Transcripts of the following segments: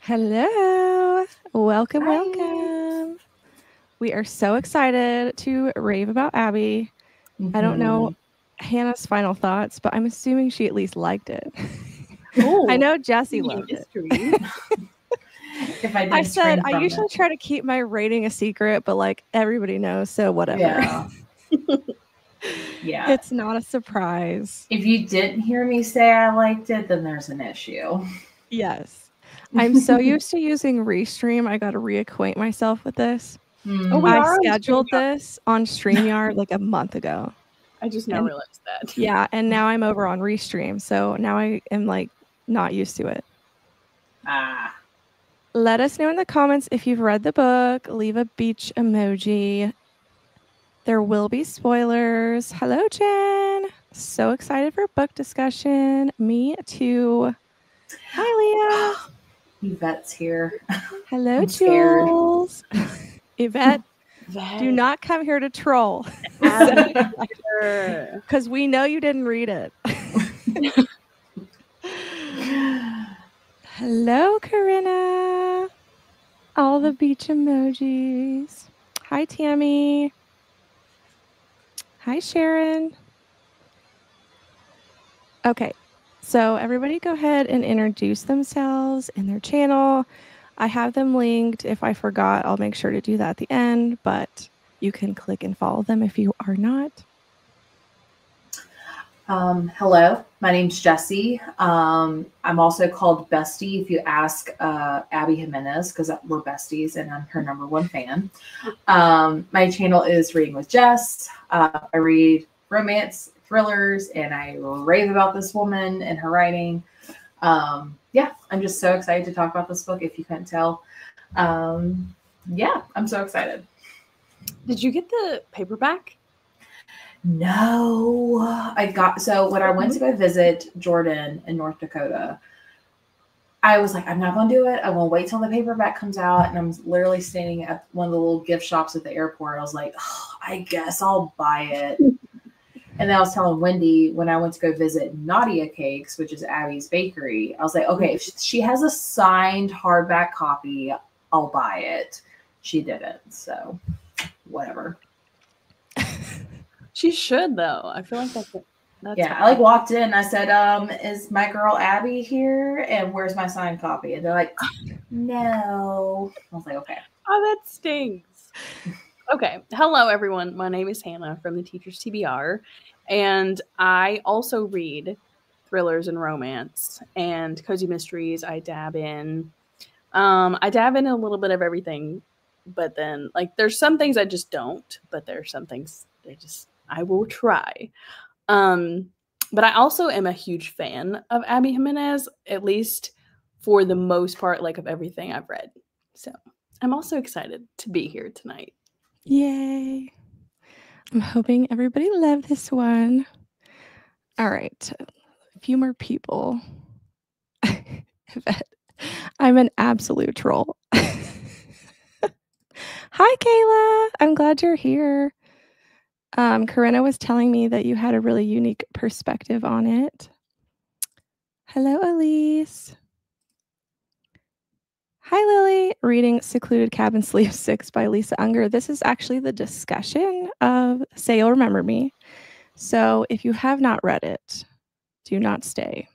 Hello. Welcome, Hi. welcome. We are so excited to rave about Abby. I don't know Hannah's final thoughts, but I'm assuming she at least liked it. I know Jessie loved it. If I did I said I usually try to keep my rating a secret, but like everybody knows, so whatever. Yeah. Yeah. It's not a surprise. If you didn't hear me say I liked it, then there's an issue. Yes. I'm so used to using Restream. I got to reacquaint myself with this. I scheduled this on StreamYard like a month ago. I just now realized that. Yeah, and now I'm over on Restream, so now I am like not used to it. Let us know in the comments if you've read the book. Leave a beach emoji. There will be spoilers. Hello, Jen. So excited for book discussion. Me too. Hi, Leah. Yvette's here. Hello, Jules. Yvette, do not come here to troll. Because we know you didn't read it. Hello, Corinna. All the beach emojis. Hi, Tammy. Hi, Sharon. Okay, so everybody go ahead and introduce themselves and their channel. I have them linked. If I forgot, I'll make sure to do that at the end, but you can click and follow them if you are not. Hello, my name's Jessie. I'm also called Bestie if you ask Abby Jimenez, because we're besties and I'm her #1 fan. My channel is Reading with Jess. I read romance, thrillers, and I rave about this woman and her writing. Yeah, I'm just so excited to talk about this book, if you couldn't tell. Yeah, I'm so excited. Did you get the paperback? No, so when I went to go visit Jordan in North Dakota, I was like, I'm not going to do it. I'm going to wait till the paperback comes out. And I'm literally standing at one of the little gift shops at the airport. I was like, oh, I guess I'll buy it. And then I was telling Wendy when I went to go visit Nadia Cakes, which is Abby's bakery, I was like, okay, if she has a signed hardback copy, I'll buy it. She didn't. So whatever. She should, though. I feel like that's yeah, I like walked in. I said, is my girl Abby here? And where's my signed copy? And they're like, no. I was like, okay. Oh, that stings. Okay. Hello, everyone. My name is Hannah from the Teachers TBR. And I also read thrillers and romance and cozy mysteries. I dab in. I dab in a little bit of everything. But then, like, there's some things I just don't. But there's some things I will try. But I also am a huge fan of Abby Jimenez, at least for the most part, like of everything I've read. So I'm also excited to be here tonight. Yay. I'm hoping everybody loved this one. All right. A few more people. I'm an absolute troll. Hi, Kayla. I'm glad you're here. Corinna was telling me that you had a really unique perspective on it. Hello, Elise. Hi, Lily. Reading Secluded Cabin Sleep 6 by Lisa Unger. This is actually the discussion of Say You'll Remember Me. So if you have not read it, do not stay.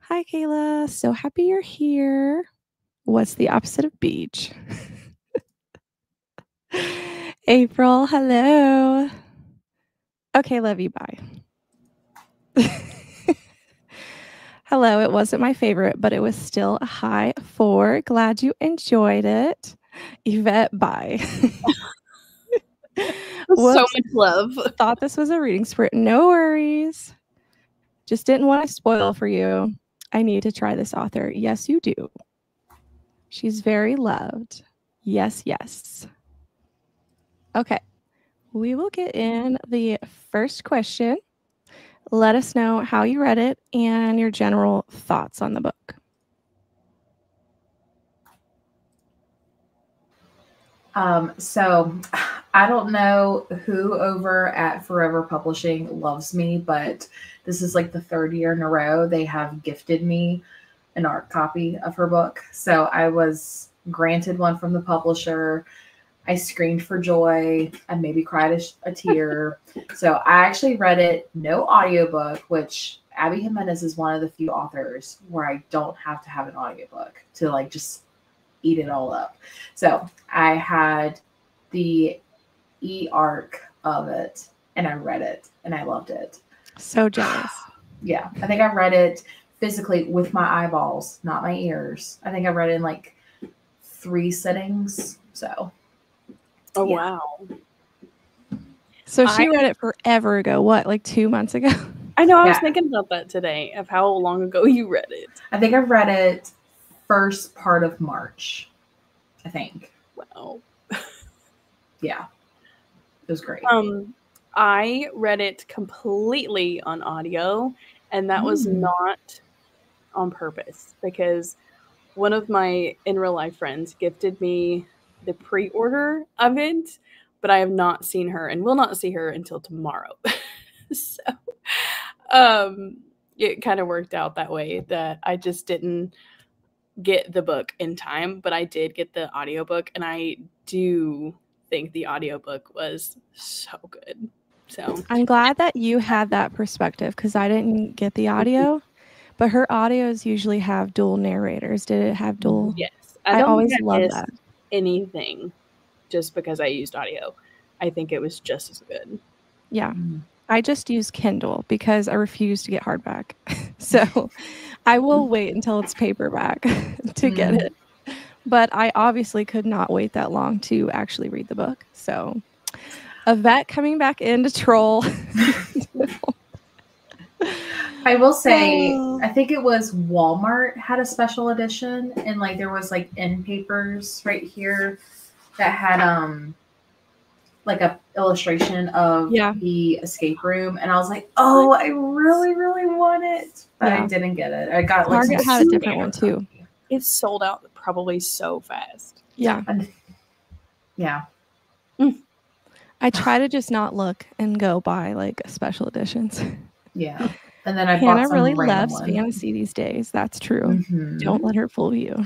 Hi, Kayla. So happy you're here. What's the opposite of beach? April, hello. Okay, love you, bye. Hello, it wasn't my favorite, but it was still a high 4. Glad you enjoyed it. Yvette, bye. So much love. Thought this was a reading sprint. No worries. Just didn't want to spoil for you. I need to try this author. Yes, you do. She's very loved. Yes, yes. Okay. We will get in the first question. Let us know how you read it and your general thoughts on the book. So I don't know who over at Forever Publishing loves me, but this is like the 3rd year in a row they have gifted me an art copy of her book. So I was granted one from the publisher. I screamed for joy. I maybe cried a tear. So I actually read it, no audiobook, which Abby Jimenez is one of the few authors where I don't have to have an audiobook to like just eat it all up. So I had the e-arc of it and I read it and I loved it. So jealous. Yeah. I think I read it physically with my eyeballs, not my ears. I think I read it in like 3 sittings. So. Oh, yeah. wow. So she read it forever ago. What, like 2 months ago? I know. I was thinking about that today, of how long ago you read it. I think I read it first part of March, I think. Wow. Yeah. It was great. I read it completely on audio, and that was not on purpose, because one of my in real life friends gifted me the pre-order of it, but I have not seen her and will not see her until tomorrow. So it kind of worked out that way, that I just didn't get the book in time, but I did get the audiobook, and I do think the audiobook was so good. So I'm glad that you had that perspective, because I didn't get the audio, but her audios usually have dual narrators. Did it have dual? Yes. I always love that. Anything just because I used audio. I think it was just as good. Yeah. I just use Kindle because I refuse to get hardback. So I will wait until it's paperback to get it. But I obviously could not wait that long to actually read the book. So Yvette coming back in to troll. I will say, I think it was Walmart had a special edition, and like there was like end papers right here that had like a illustration of the escape room, and I was like, oh, I really, really want it, but I didn't get it. I got like Target had a different one too. It's sold out probably so fast. Yeah. Yeah. I try to just not look and go buy like special editions. Yeah. And then I Hannah bought some really random loves one. fantasy these days. That's true. Don't let her fool you.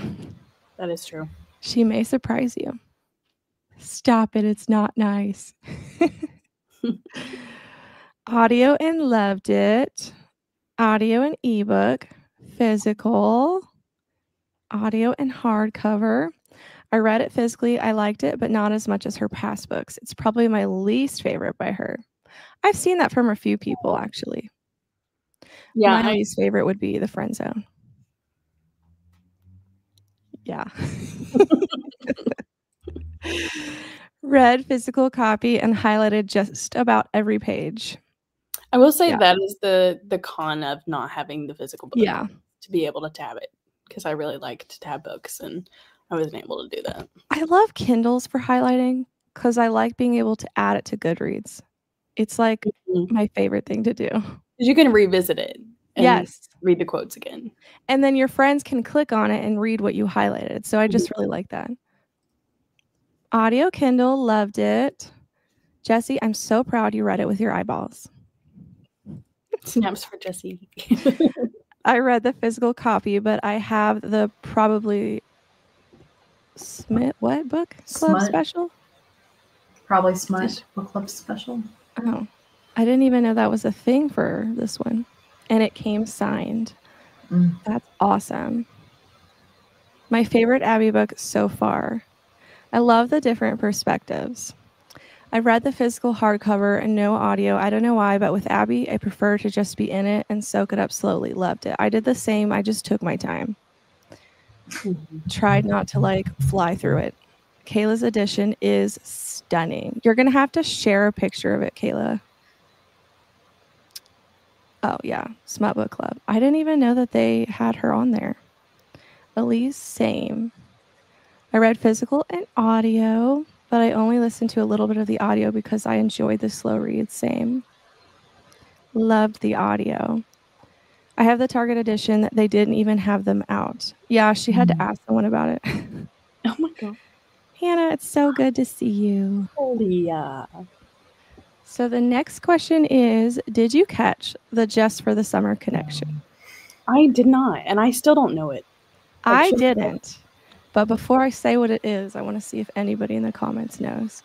That is true. She may surprise you. Stop it. It's not nice. Audio and loved it. Audio and ebook. Physical. Audio and hardcover. I read it physically. I liked it, but not as much as her past books. It's probably my least favorite by her. I've seen that from a few people, actually. Yeah, my least favorite would be The Friend Zone. Yeah. Read physical copy and highlighted just about every page. I will say that is the con of not having the physical book. Yeah. To be able to tab it, because I really like to tab books, and I wasn't able to do that. I love Kindles for highlighting because I like being able to add it to Goodreads. It's like my favorite thing to do. You can revisit it and read the quotes again. And then your friends can click on it and read what you highlighted. So I just really like that. Audio Kindle, loved it. Jessie, I'm so proud you read it with your eyeballs. Snaps for Jessie. I read the physical copy, but I have the probably Smith book club special? Probably Smut book club special. Oh, I didn't even know that was a thing for this one. And it came signed. That's awesome. My favorite Abby book so far. I love the different perspectives. I read the physical hardcover and no audio. I don't know why, but with Abby, I prefer to just be in it and soak it up slowly. Loved it. I did the same. I just took my time. Tried not to like fly through it. Kayla's edition is stunning. You're going to have to share a picture of it, Kayla. Oh, yeah. Smut Book Club. I didn't even know that they had her on there. Elise, same. I read physical and audio, but I only listened to a little bit of the audio because I enjoyed the slow read. Same. Loved the audio. I have the Target edition. They didn't even have them out. Yeah, she had to ask someone about it. Oh my God. Hannah, it's so good to see you. Oh, yeah. So the next question is, did you catch the Just for the Summer connection? I did not, and I still don't know it. I didn't. But before I say what it is, I want to see if anybody in the comments knows.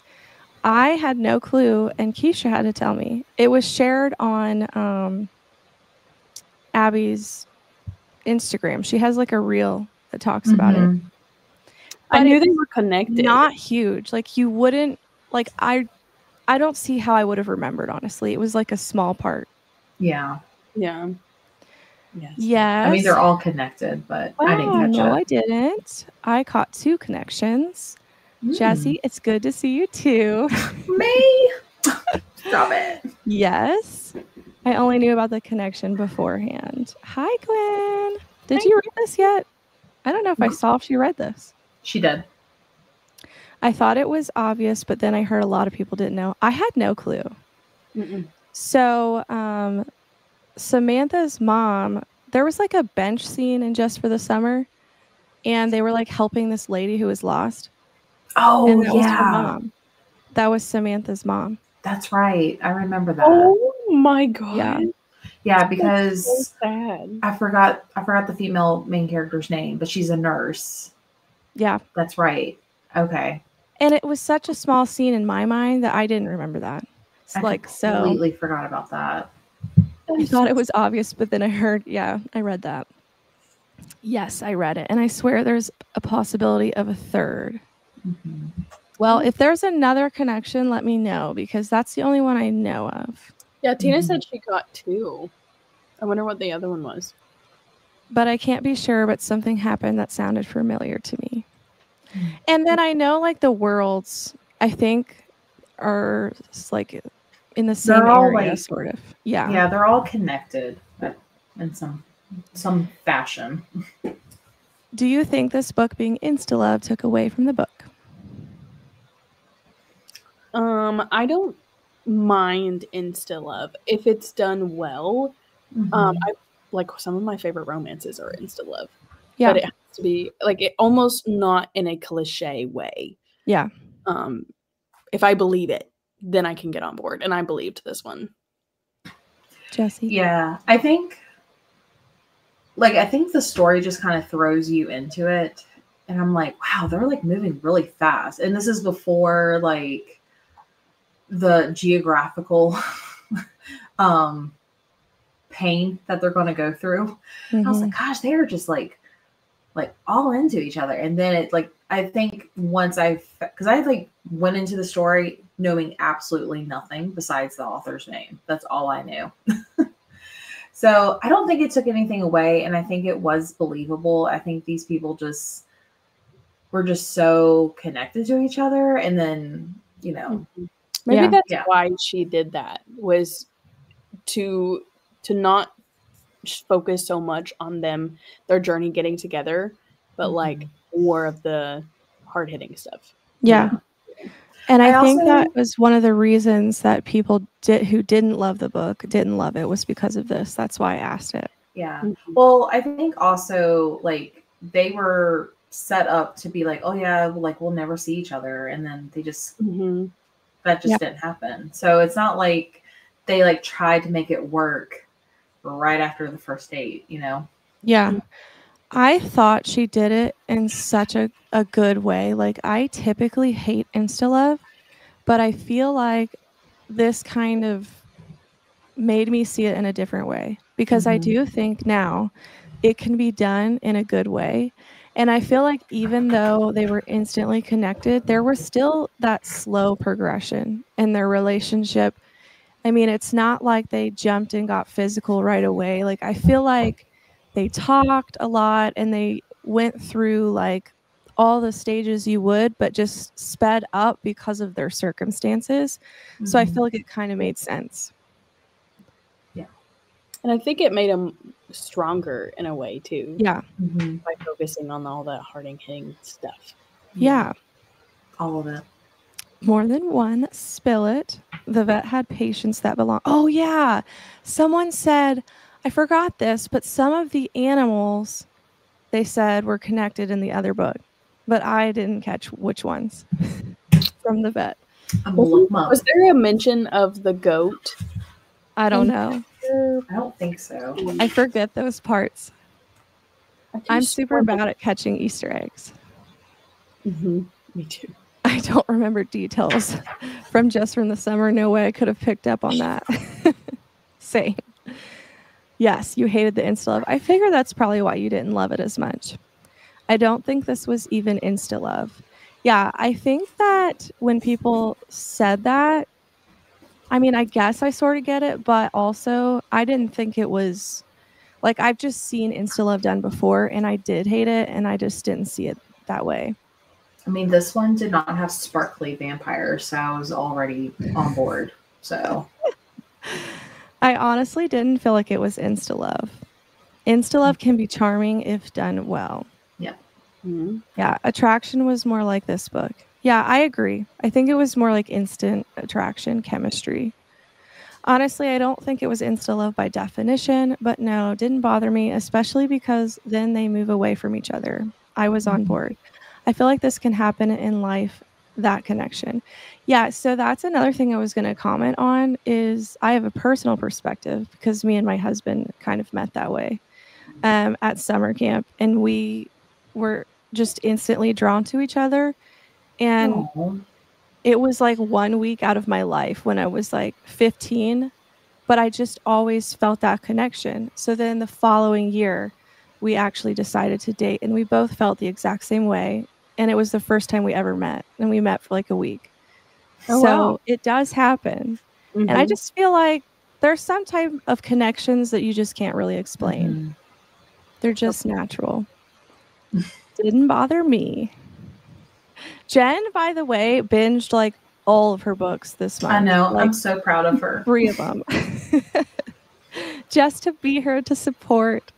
I had no clue, and Keisha had to tell me. It was shared on Abby's Instagram. She has like a reel that talks about it. I knew they were connected. Not huge. Like you wouldn't like I don't see how I would have remembered, honestly. It was like a small part. Yeah. Yeah. Yes. I mean, they're all connected, but I didn't catch it. No, I didn't. I caught 2 connections. Jessie, it's good to see you too. Me? Stop it. Yes. I only knew about the connection beforehand. Hi, Gwen. Did you read this yet? I don't know if I saw if she read this. She did. I thought it was obvious, but then I heard a lot of people didn't know. I had no clue. So Samantha's mom, there was like a bench scene in Just for the Summer, and they were like helping this lady who was lost. Oh, and that was her yeah. mom. That was Samantha's mom. That's right. I remember that. Oh my god. Yeah, because so sad. I forgot the female main character's name, but she's a nurse. Yeah. That's right. Okay. And it was such a small scene in my mind that I didn't remember that. It's I completely forgot about that. I thought it was obvious, but then I heard, I read that. Yes, I read it. And I swear there's a possibility of a third. Well, if there's another connection, let me know, because that's the only one I know of. Yeah, Tina said she got 2. I wonder what the other one was. But I can't be sure, but something happened that sounded familiar to me. And then I know like the worlds, I think, are like in the same area, like, sort of. Yeah. Yeah, they're all connected in some fashion. Do you think this book being insta-love took away from the book? I don't mind insta-love if it's done well. I like some of my favorite romances are insta-love. Yeah. But it has to be like it almost not in a cliche way. Yeah. If I believe it, then I can get on board. And I believed this one. Jessie? Yeah. I think the story just kind of throws you into it. And I'm like, wow, they're like moving really fast. And this is before like the geographical pain that they're going to go through. I was like, gosh, they are just like all into each other. And then it like, I think once because I like went into the story knowing absolutely nothing besides the author's name. That's all I knew. So I don't think it took anything away. And I think it was believable. I think these people were just so connected to each other. And then, you know, maybe that's why she did that, was to not focus so much on their journey getting together, but like more of the hard-hitting stuff. Yeah. And I think that was one of the reasons that people who didn't love the book didn't love it, was because of this. That's why I asked it. Yeah. Well, I think also like they were set up to be like, oh yeah, like we'll never see each other. And then they just, that just didn't happen. So it's not like they like tried to make it work right after the first date, you know? Yeah. I thought she did it in such a good way. Like I typically hate insta-love, but I feel like this kind of made me see it in a different way, because I do think now it can be done in a good way. And I feel like even though they were instantly connected, there was still that slow progression in their relationship. I mean, it's not like they jumped and got physical right away. Like I feel like they talked a lot and they went through like all the stages you would, but just sped up because of their circumstances. So I feel like it kind of made sense. Yeah. And I think it made them stronger in a way too. Yeah. By focusing on all that hard-hitting stuff. Yeah. All of it. More than one. Spill it. The vet had patients that belong. Oh yeah. Someone said, I forgot this, but some of the animals they said were connected in the other book, but I didn't catch which ones from the vet. Was there a mention of the goat? I don't know. I don't think so. I forget those parts. I'm super bad at catching Easter eggs. Me too. I don't remember details from Just from the Summer. No way I could have picked up on that. Same. Yes, you hated the insta-love. I figure that's probably why you didn't love it as much. I don't think this was even insta-love. Yeah, I think that when people said that, I mean, I guess I sort of get it, but also I didn't think it was, like, I've just seen insta-love done before, and I did hate it, and I just didn't see it that way. I mean, this one did not have sparkly vampires, so I was already on board. So I honestly didn't feel like it was insta-love. Insta-love can be charming if done well. Yeah. Mm-hmm. Yeah, attraction was more like this book. Yeah, I agree. I think it was more like instant attraction, chemistry. Honestly, I don't think it was insta-love by definition, but no, it didn't bother me, especially because then they move away from each other. I was on board. I feel like this can happen in life, that connection. Yeah, so that's another thing I was going to comment on is I have a personal perspective because me and my husband kind of met that way at summer camp, and we were just instantly drawn to each other. And it was like 1 week out of my life when I was like 15, but I just always felt that connection. So then the following year, we actually decided to date, and we both felt the exact same way. And it was the first time we ever met, and we met for like a week. Oh, so wow. It does happen. And I just feel like there's some type of connections that you just can't really explain. They're just natural. Didn't bother me. Jen, by the way, binged like all of her books this month. I know. Like, I'm so proud of her. 3 of them. Just to be her to support.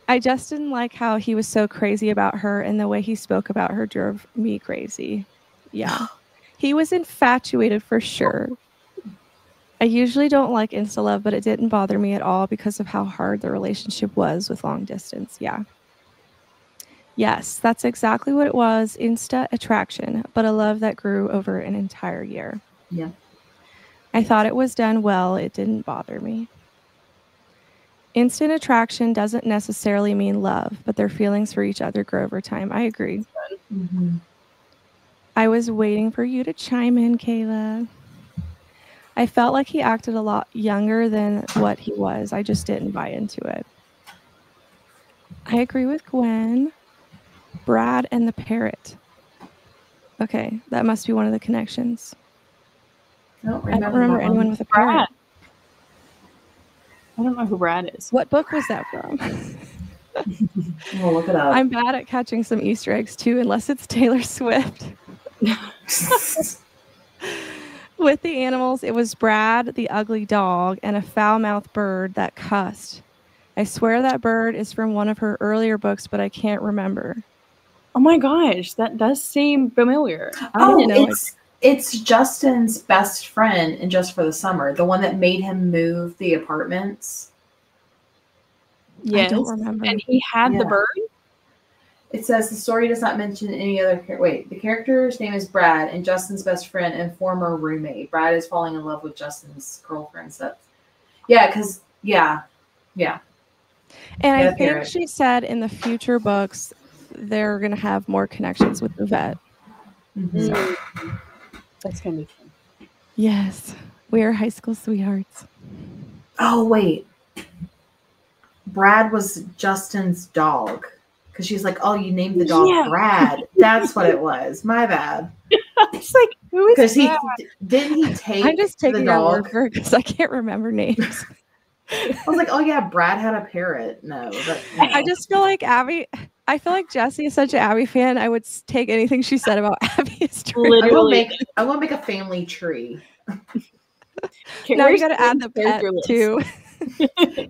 I just didn't like how he was so crazy about her, and the way he spoke about her drove me crazy. Yeah. He was infatuated for sure. I usually don't like insta-love, but it didn't bother me at all because of how hard the relationship was with long distance. Yeah. Yes, that's exactly what it was. Insta attraction, but a love that grew over an entire year. Yeah. I thought it was done well. It didn't bother me. Instant attraction doesn't necessarily mean love, but their feelings for each other grow over time. I agree. I was waiting for you to chime in, Kayla. I felt like he acted a lot younger than what he was. I just didn't buy into it. I agree with Gwen. Brad and the parrot. Okay, that must be one of the connections. I don't remember anyone with a parrot. I don't know who Brad is. What book was that from? We'll look it up. I'm bad at catching some Easter eggs too, unless it's Taylor Swift. With the animals, it was Brad, the ugly dog, and a foul-mouthed bird that cussed. I swear that bird is from one of her earlier books, but I can't remember. Oh my gosh, that does seem familiar. It's Justin's best friend in Just for the Summer, the one that made him move the apartments. Yes. I don't remember. And he had the bird? It says the story does not mention any other the character's name is Brad, and Justin's best friend and former roommate. Brad is falling in love with Justin's girlfriend. So yeah. And I think she said in the future books they're going to have more connections with the vet. So. That's going to be fun. Yes. We are high school sweethearts. Oh, wait. Brad was Justin's dog. Because she's like, oh, you named the dog Brad. That's what it was. My bad. It's like, who is Brad? Didn't he take I'm just taking the dog? Your word for it because I can't remember names. I was like, oh yeah, Brad had a parrot. No. I just feel like Abby. I feel like Jessie is such an Abby fan. I would take anything she said about Abby as true. Literally. I want to make a family tree. Now you got to add the pet too.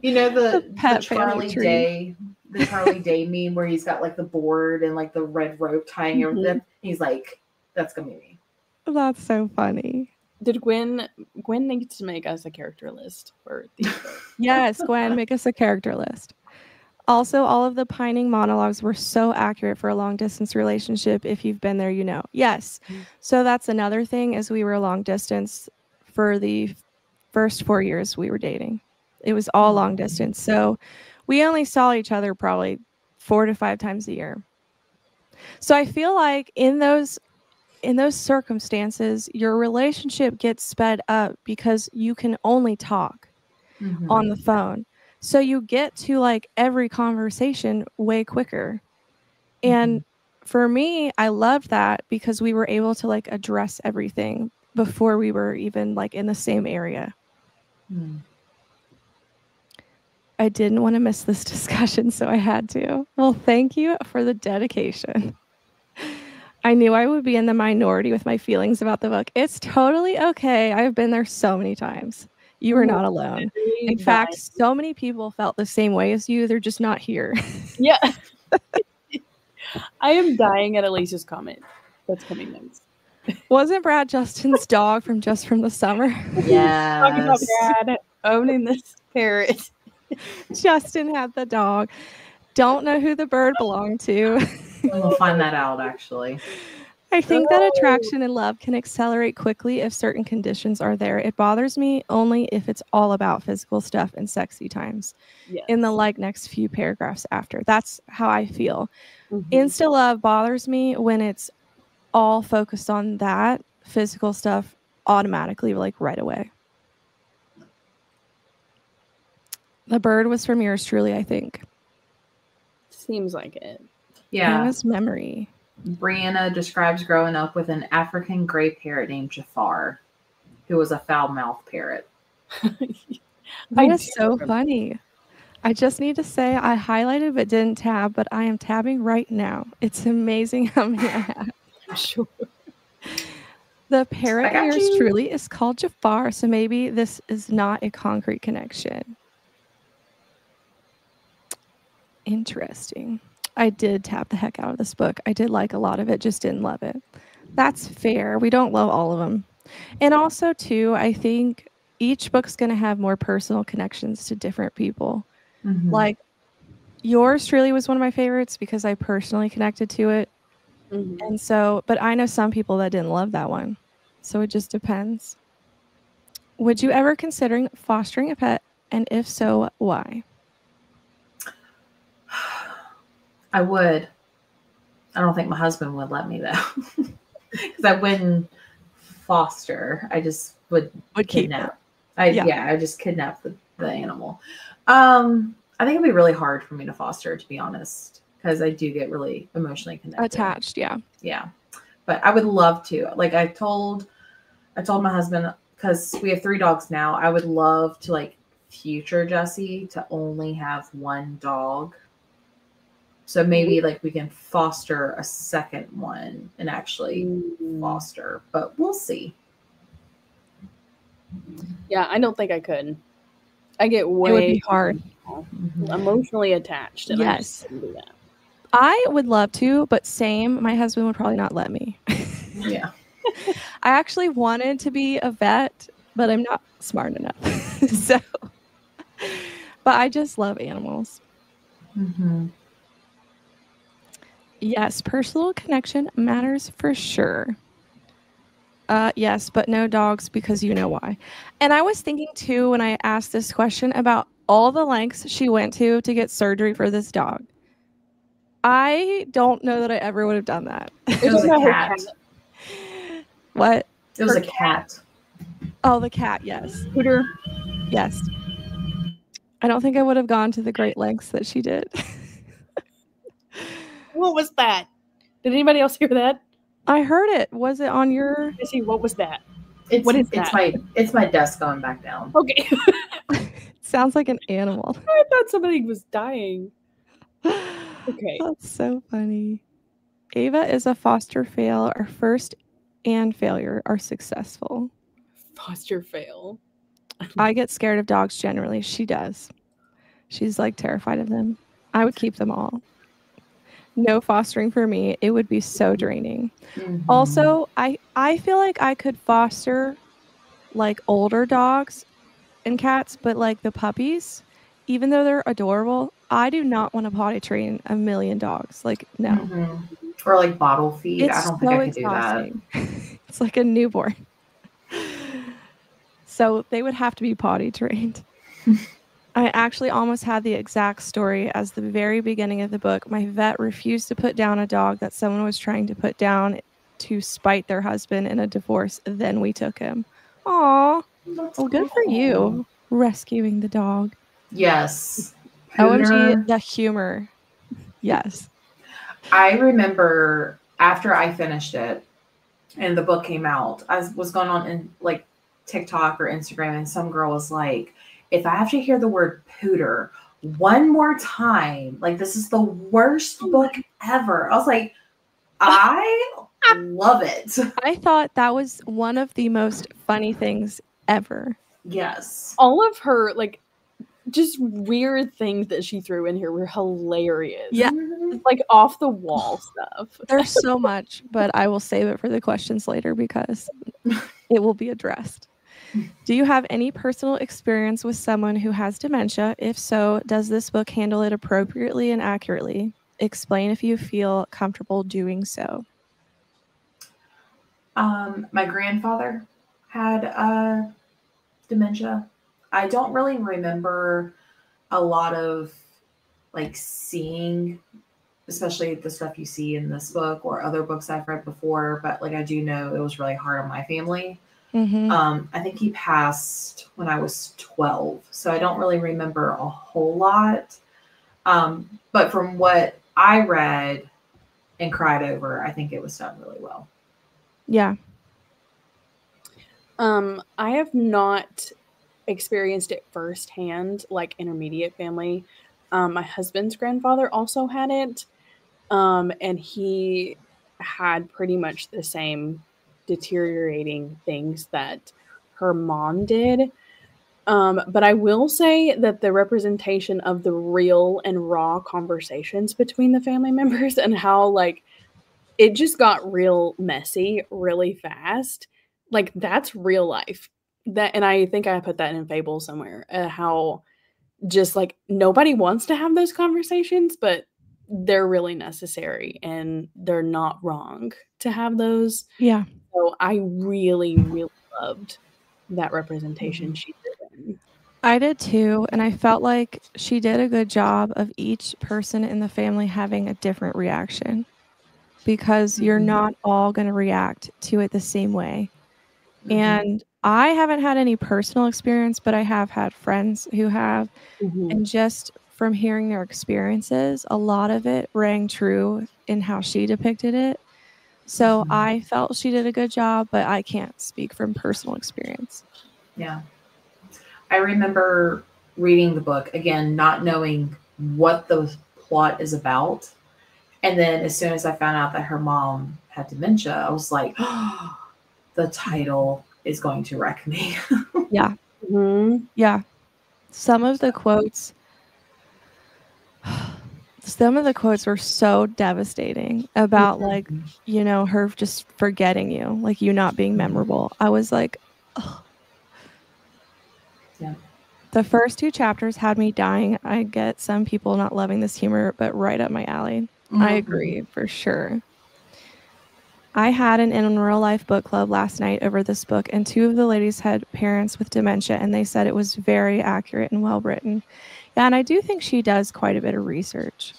You know the Charlie Day, the Charlie Day meme where he's got like the board and like the red rope tying over them. He's like, that's gonna be me. That's so funny. Did Gwen needs to make us a character list for these books. Yes, Gwen, make us a character list. Also, all of the pining monologues were so accurate for a long distance relationship. If you've been there, you know. Yes. So that's another thing, as we were long distance for the first 4 years we were dating. It was all long distance. So we only saw each other probably 4 to 5 times a year. So I feel like in those circumstances, your relationship gets sped up because you can only talk on the phone. So you get to like every conversation way quicker. And for me, I loved that because we were able to like address everything before we were even like in the same area. I didn't want to miss this discussion, so I had to. Well, thank you for the dedication. I knew I would be in the minority with my feelings about the book. It's totally okay. I've been there so many times. You are not alone. In fact, so many people felt the same way as you. They're just not here. Yeah. I am dying at Elise's comment. That's coming next. Wasn't Brad Justin's dog from Just from the Summer? Yes. Talking about Brad owning this parrot. Justin had the dog. Don't know who the bird belonged to. We'll find that out, actually. I think that attraction and love can accelerate quickly if certain conditions are there. It bothers me only if it's all about physical stuff and sexy times. Yes. In the like next few paragraphs after. That's how I feel. Insta love bothers me when it's all focused on that physical stuff automatically, like right away. The bird was from yours truly, I think. Seems like it. Yeah. Hannah's memory. Brianna describes growing up with an African gray parrot named Jafar, who was a foul-mouthed parrot. That is so funny. I just need to say I highlighted but didn't tab, but I am tabbing right now. It's amazing how many I have. I'm sure. The parrot yours truly is called Jafar, so maybe this is not a concrete connection. Interesting. I did tap the heck out of this book. I did like a lot of it, just didn't love it. That's fair. We don't love all of them. And also, too, I think each book's going to have more personal connections to different people. Like, yours truly was one of my favorites because I personally connected to it. And so, but I know some people that didn't love that one. So it just depends. Would you ever consider fostering a pet? And if so, why? I would. I don't think my husband would let me, though. Because I wouldn't foster. I just would kidnap. I just kidnap the animal. I think it'd be really hard for me to foster, to be honest, because I do get really emotionally connected. Attached, yeah. Yeah. But I would love to. Like I told my husband, because we have 3 dogs now, I would love to like future Jessie to only have 1 dog. So maybe like we can foster a second one and actually foster, but we'll see. Yeah, I don't think I could. I get way it would be hard. Emotionally attached. And I just couldn't do that. I would love to, but same, my husband would probably not let me. Yeah. I actually wanted to be a vet, but I'm not smart enough. So, but I just love animals. Yes, personal connection matters for sure. Yes, but no dogs because you know why. And I was thinking too when I asked this question about all the lengths she went to get surgery for this dog. I don't know that I ever would have done that. It was a cat. What? It was a cat. Oh, the cat, yes. Hooter. Yes. I don't think I would have gone to the great lengths that she did. What was that? Did anybody else hear that? I heard it. Was it on your... Jessie, what was that? What is that? It's my desk going back down. Okay. Sounds like an animal. I thought somebody was dying. Okay. That's so funny. Ava is a foster fail. Our first and failure are successful. Foster fail. I get scared of dogs generally. She does. She's like terrified of them. I would keep them all. No fostering for me. It would be so draining. Also, I feel like I could foster like older dogs and cats, but like the puppies, even though they're adorable, I do not want to potty train a million dogs. Like, no. Or like bottle feed. It's I don't think I could do that. It's like a newborn. So they would have to be potty trained. I actually almost had the exact story as the very beginning of the book. My vet refused to put down a dog that someone was trying to put down to spite their husband in a divorce. Then we took him. Aw. Well, good for you. Rescuing the dog. Yes. OMG, the humor. Yes. I remember after I finished it and the book came out, I was going on in like TikTok or Instagram, and some girl was like, if I have to hear the word pooter one more time, like this is the worst book ever. I was like, I love it. I thought that was one of the most funny things ever. Yes. All of her like just weird things that she threw in here were hilarious. Yeah. Like off the wall stuff. There's so much, but I will save it for the questions later because it will be addressed. Do you have any personal experience with someone who has dementia? If so, does this book handle it appropriately and accurately? Explain if you feel comfortable doing so. My grandfather had dementia. I don't really remember a lot of like seeing, especially the stuff you see in this book or other books I've read before, but like I do know it was really hard on my family. Mm-hmm. I think he passed when I was 12, so I don't really remember a whole lot. But from what I read and cried over, I think it was done really well. Yeah. I have not experienced it firsthand, like intermediate family. My husband's grandfather also had it, and he had pretty much the same deteriorating things that her mom did. But I will say that the representation of the real and raw conversations between the family members and how like it just got real messy really fast. Like that's real life. And I think I put that in Fable somewhere. How just like nobody wants to have those conversations, but they're really necessary and they're not wrong to have those. Yeah. So I really, really loved that representation she did. I did too, and I felt like she did a good job of each person in the family having a different reaction because you're not all going to react to it the same way. And I haven't had any personal experience, but I have had friends who have, and just from hearing their experiences, a lot of it rang true in how she depicted it. So I felt she did a good job, but I can't speak from personal experience. Yeah. I remember reading the book, again, not knowing what the plot is about. And then as soon as I found out that her mom had dementia, I was like, oh, the title is going to wreck me. Yeah. Yeah. Some of the quotes were so devastating about like, you know, her just forgetting you, like you not being memorable. I was like, oh. Yeah. The first 2 chapters had me dying. I get some people not loving this humor, but right up my alley. I agree for sure. I had an in real life book club last night over this book, and 2 of the ladies had parents with dementia, and they said it was very accurate and well written. Yeah, and I do think she does quite a bit of research.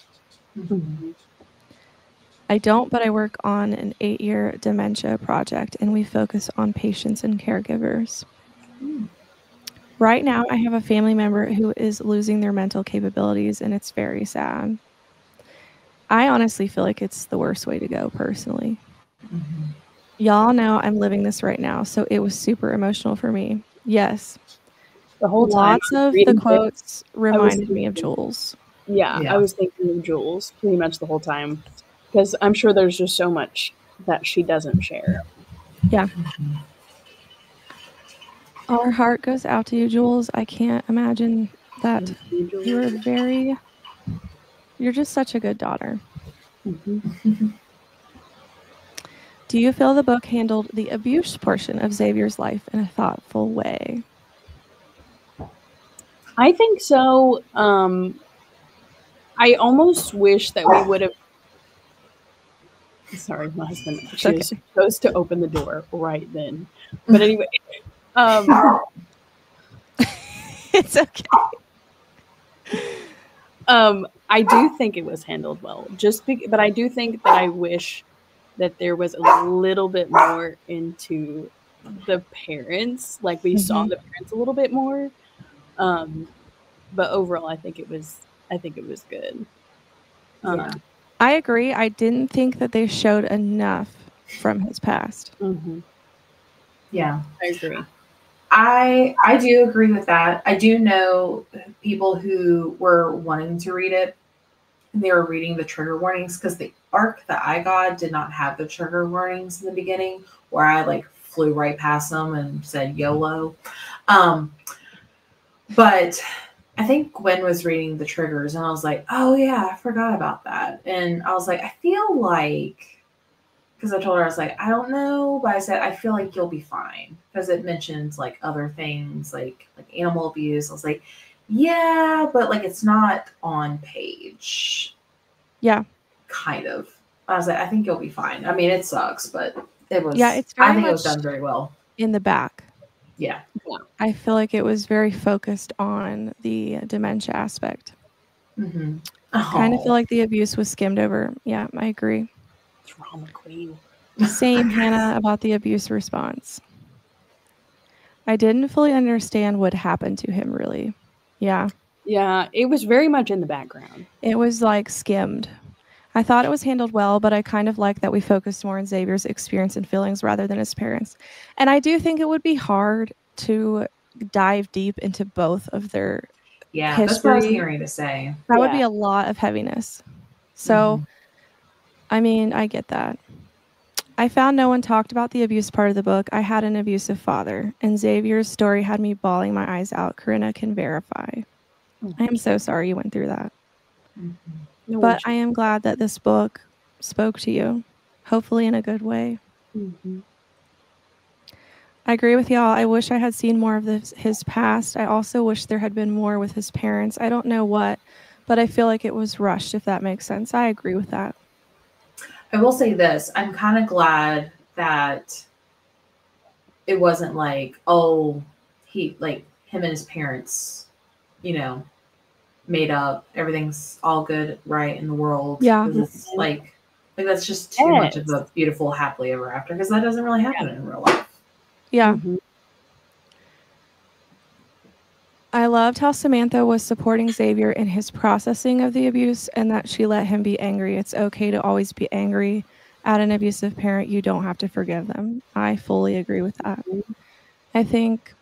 I don't, but I work on an 8-year dementia project, and we focus on patients and caregivers. Right now, I have a family member who is losing their mental capabilities, and it's very sad. I honestly feel like it's the worst way to go, personally. Y'all know I'm living this right now, so it was super emotional for me. Yes. The whole time. Lots of the quotes reminded me of Jules. Yeah, I was thinking of Jules pretty much the whole time because I'm sure there's just so much that she doesn't share. Yeah. Our heart goes out to you, Jules. I can't imagine that you're just such a good daughter. Do you feel the book handled the abuse portion of Xavier's life in a thoughtful way? I think so. I almost wish that we would have. Sorry, my husband actually was supposed to open the door right then. But anyway, it's okay. I do think it was handled well. But I do think that I wish that there was a little bit more into the parents. Like we saw the parents a little bit more. But overall, I think it was good. Yeah. I agree. I didn't think that they showed enough from his past. Yeah, I agree. I do agree with that. I do know people who were wanting to read it, and they were reading the trigger warnings because the arc that I got did not have the trigger warnings in the beginning, where I like flew right past them and said YOLO. But I think Gwen was reading the triggers, and I was like, oh yeah, I forgot about that. And I was like, I feel like, because I told her, I was like, I don't know, but I said, I feel like you'll be fine, because it mentions like other things like animal abuse. I was like, yeah, but like it's not on page. Yeah. Kind of. I was like, I think you'll be fine. I mean, it sucks, but it was. Yeah, it's I think it was done very well. In the back. Yeah. I feel like it was very focused on the dementia aspect. I kind of feel like the abuse was skimmed over. Yeah, I agree. Drama queen. Same, Hannah, about the abuse response. I didn't fully understand what happened to him, really. Yeah. Yeah, it was very much in the background. It was like skimmed. I thought it was handled well, but I kind of like that we focused more on Xavier's experience and feelings rather than his parents. And I do think it would be hard to dive deep into both of their history. That's what I was hearing to say. That would be a lot of heaviness. So, I mean, I get that. I found no one talked about the abuse part of the book. I had an abusive father, and Xavier's story had me bawling my eyes out. Corinna can verify. I am so sorry you went through that. No, but I am glad that this book spoke to you, hopefully in a good way. I agree with y'all. I wish I had seen more of his past. I also wish there had been more with his parents. I don't know what, but I feel like it was rushed, if that makes sense. I agree with that. I will say this. I'm kind of glad that it wasn't like, oh, him and his parents, made up. Everything's all good, right, in the world. Yeah. It's like that's just too much of a beautiful happily ever after, because that doesn't really happen in real life. Yeah. I loved how Samantha was supporting Xavier in his processing of the abuse, and that she let him be angry. It's okay to always be angry at an abusive parent. You don't have to forgive them. I fully agree with that. I think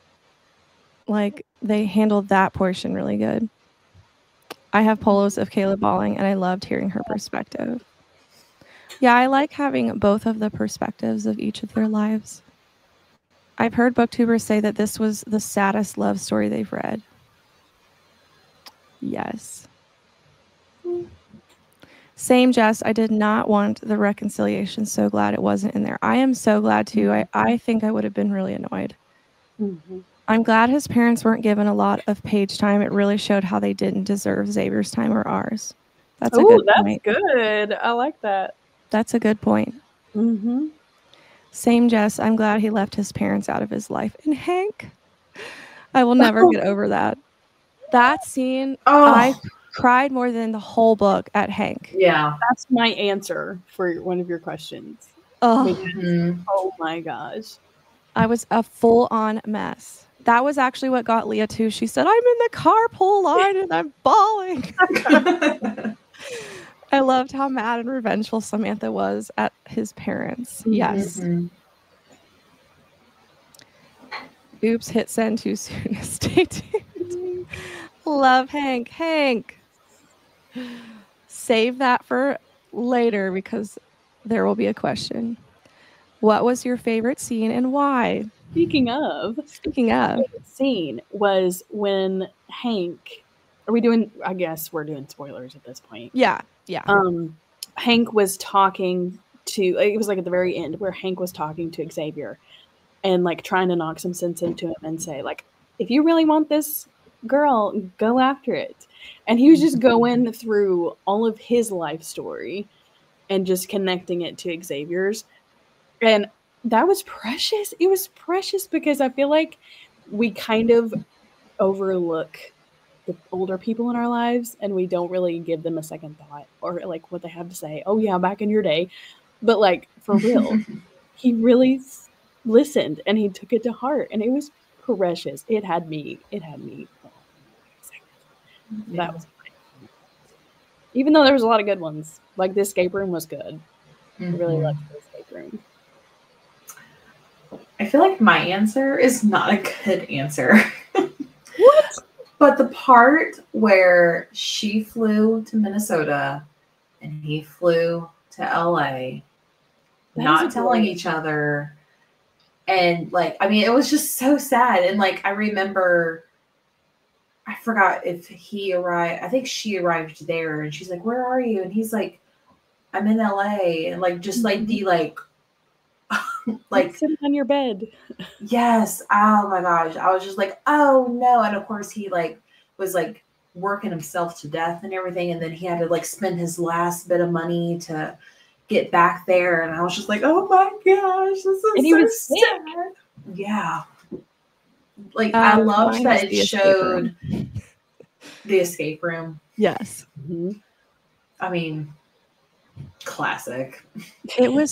they handled that portion really good. I have polos of Kayla bawling, and I loved hearing her perspective. Yeah, I like having both of the perspectives of each of their lives. I've heard booktubers say that this was the saddest love story they've read. Yes. Same, Jess. I did not want the reconciliation. So glad it wasn't in there. I am so glad too. I think I would have been really annoyed. I'm glad his parents weren't given a lot of page time. It really showed how they didn't deserve Xavier's time or ours. That's a good point. That's good. I like that. That's a good point. Same, Jess. I'm glad he left his parents out of his life. And Hank, I will never get over that. That scene, I cried more than the whole book at Hank. Yeah. That's my answer for one of your questions. Oh my gosh. I was a full-on mess. That was actually what got Leah too. She said, I'm in the carpool line and I'm bawling. I loved how mad and revengeful Samantha was at his parents. Yes. Oops, hit send too soon. Stay tuned. Love Hank. Hank. Save that for later because there will be a question. What was your favorite scene and why? Speaking of, the scene was when Hank. Are we doing? I guess we're doing spoilers at this point. Yeah. Hank was talking to. It was like at the very end where Hank was talking to Xavier, and like trying to knock some sense into him and say like, if you really want this girl, go after it. And he was just going through all of his life story and just connecting it to Xavier's. And that was precious. It was precious because I feel like we kind of overlook the older people in our lives, and we don't really give them a second thought or like what they have to say. Oh yeah, back in your day, but like for real, he really listened and he took it to heart, and it was precious. It had me. That was fine. Even though there was a lot of good ones, like the escape room was good. I really liked the escape room. I feel like my answer is not a good answer. What? But the part where she flew to Minnesota and he flew to LA, not telling each other. And like, I mean, it was just so sad. And like, I remember, I forgot if he arrived. I think she arrived there and she's like, "Where are you?" And he's like, "I'm in LA." And like, just like the like sitting on your bed. Yes. Oh my gosh. I was just like, oh no. And of course he like was like working himself to death and everything. And then he had to like spend his last bit of money to get back there. And I was just like, oh my gosh, this is so sad. Yeah. Like I loved that it showed the escape room. Yes. Mm-hmm. I mean, classic. It was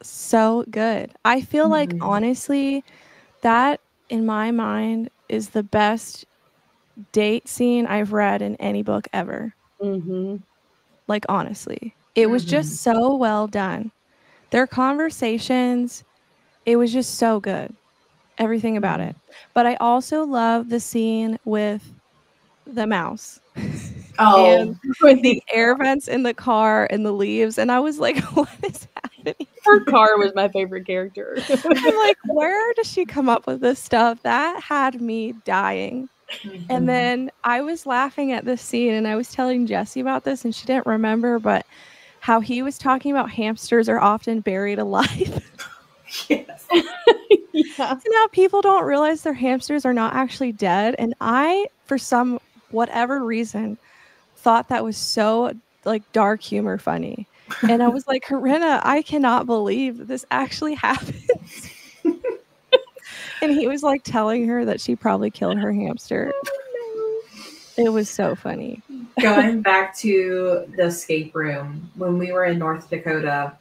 so good. I feel like honestly that in my mind is the best date scene I've read in any book ever. Like honestly, it was just so well done. Their conversations, it was just so good. Everything about it. But I also love the scene with the mouse. And with the air vents in the car and the leaves. And I was like, what is happening? Her car was my favorite character. I'm like, where does she come up with this stuff? That had me dying. And then I was laughing at this scene and I was telling Jessie about this and she didn't remember, but how he was talking about hamsters are often buried alive. Yes. Yeah. So now people don't realize their hamsters are not actually dead. And I, for some whatever reason, thought that was so like dark humor funny. And I was like, Corinna, I cannot believe that this actually happens. And he was like telling her that she probably killed her hamster. It was so funny. Going back to the escape room, when we were in North Dakota,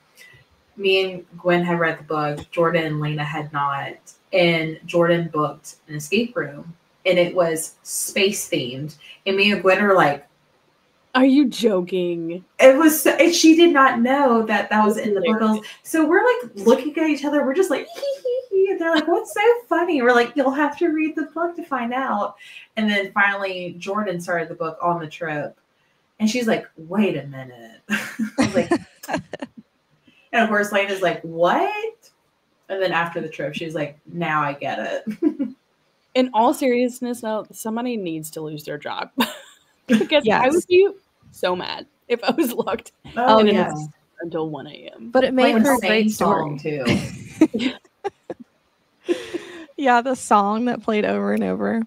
me and Gwen had read the book, Jordan and Lena had not, and Jordan booked an escape room, and it was space themed. And me and Gwen were like, "Are you joking?" It was, and she did not know that was in the book. So we're like looking at each other. We're just like, hee, hee, hee. And they're like, "What's so funny?" We're like, "You'll have to read the book to find out." And then finally, Jordan started the book on the trip, and she's like, "Wait a minute." I was like, and of course, Lena's like, "What?" And then after the trip, she's like, "Now I get it." In all seriousness, though, somebody needs to lose their job. Because I would be so mad if I was locked until 1 a.m. But it made for a great story too. Yeah, the song that played over and over.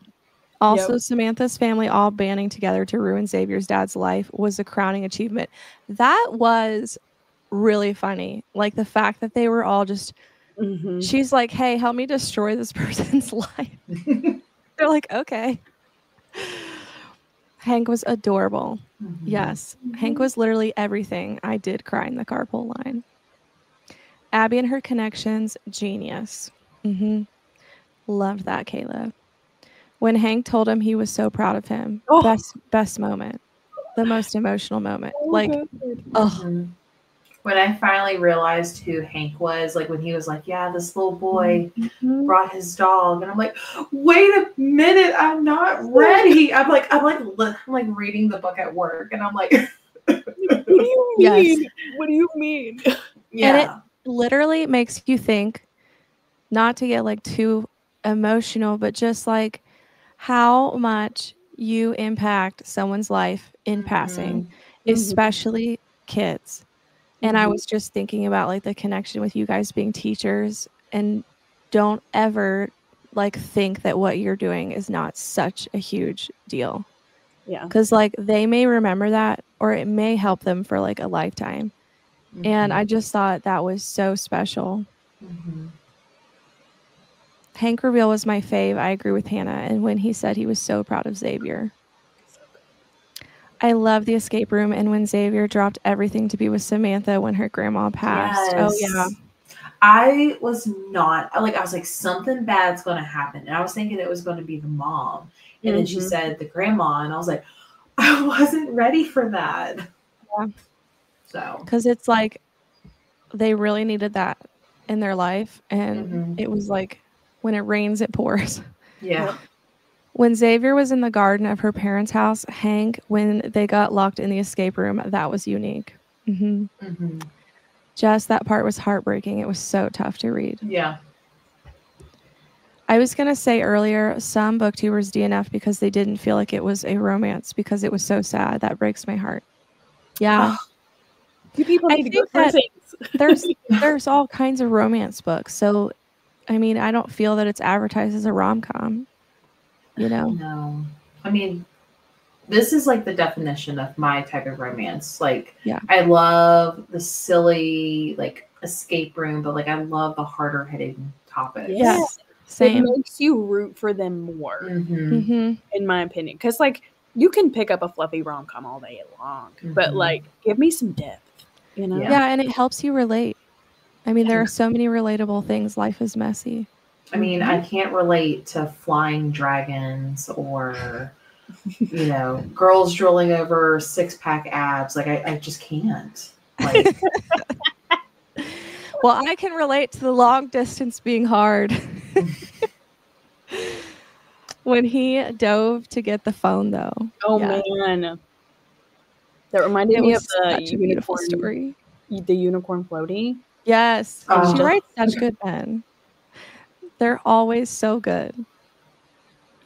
Also, Samantha's family all banding together to ruin Xavier's dad's life was a crowning achievement. That was really funny. Like the fact that they were all just, she's like, "Hey, help me destroy this person's life." They're like, "Okay." Hank was adorable. Yes. Hank was literally everything. I did cry in the carpool line. Abby and her connections, genius. Loved that, Kayla. When Hank told him he was so proud of him, best moment. The most emotional moment. When I finally realized who Hank was, like when he was like, "Yeah, this little boy brought his dog," and I'm like, "Wait a minute, I'm not ready." I'm like reading the book at work, and I'm like, "What do you mean? Yes. What do you mean?" Yeah, and it literally makes you think, not to get like too emotional, but just like how much you impact someone's life in passing, especially kids. And I was just thinking about like the connection with you guys being teachers, and don't ever like think that what you're doing is not such a huge deal. Yeah. Because like they may remember that, or it may help them for like a lifetime. And I just thought that was so special. Hank reveal was my fave. I agree with Hannah. And when he said he was so proud of Xavier. I love the escape room and when Xavier dropped everything to be with Samantha when her grandma passed. Yes. Oh yeah. I was not like, I was like, something bad's going to happen. And I was thinking it was going to be the mom. And then she said the grandma. And I was like, I wasn't ready for that. Yeah. So. Because it's like they really needed that in their life. And it was like when it rains, it pours. Yeah. When Xavier was in the garden of her parents' house, Hank, when they got locked in the escape room, that was unique. Just that part was heartbreaking. It was so tough to read. Yeah. I was going to say earlier, some booktubers DNF because they didn't feel like it was a romance because it was so sad. That breaks my heart. Yeah. You people need to go through things. There's all kinds of romance books. So, I mean, I don't feel that it's advertised as a rom-com. You know? No. I mean, this is like the definition of my type of romance. Like, I love the silly, like, escape room, but like, I love the harder hitting topics. Yes. Same. It makes you root for them more, in my opinion. Because, like, you can pick up a fluffy rom-com all day long, but, like, give me some depth, you know? Yeah, and it helps you relate. I mean, there are so many relatable things. Life is messy. I mean, I can't relate to flying dragons or, you know, girls drilling over six-pack abs. Like, I just can't. Like, well, I can relate to the long distance being hard. When he dove to get the phone, though. Oh, man. That reminded me of the beautiful story. The unicorn floaty. Yes. She writes such good pen. They're always so good.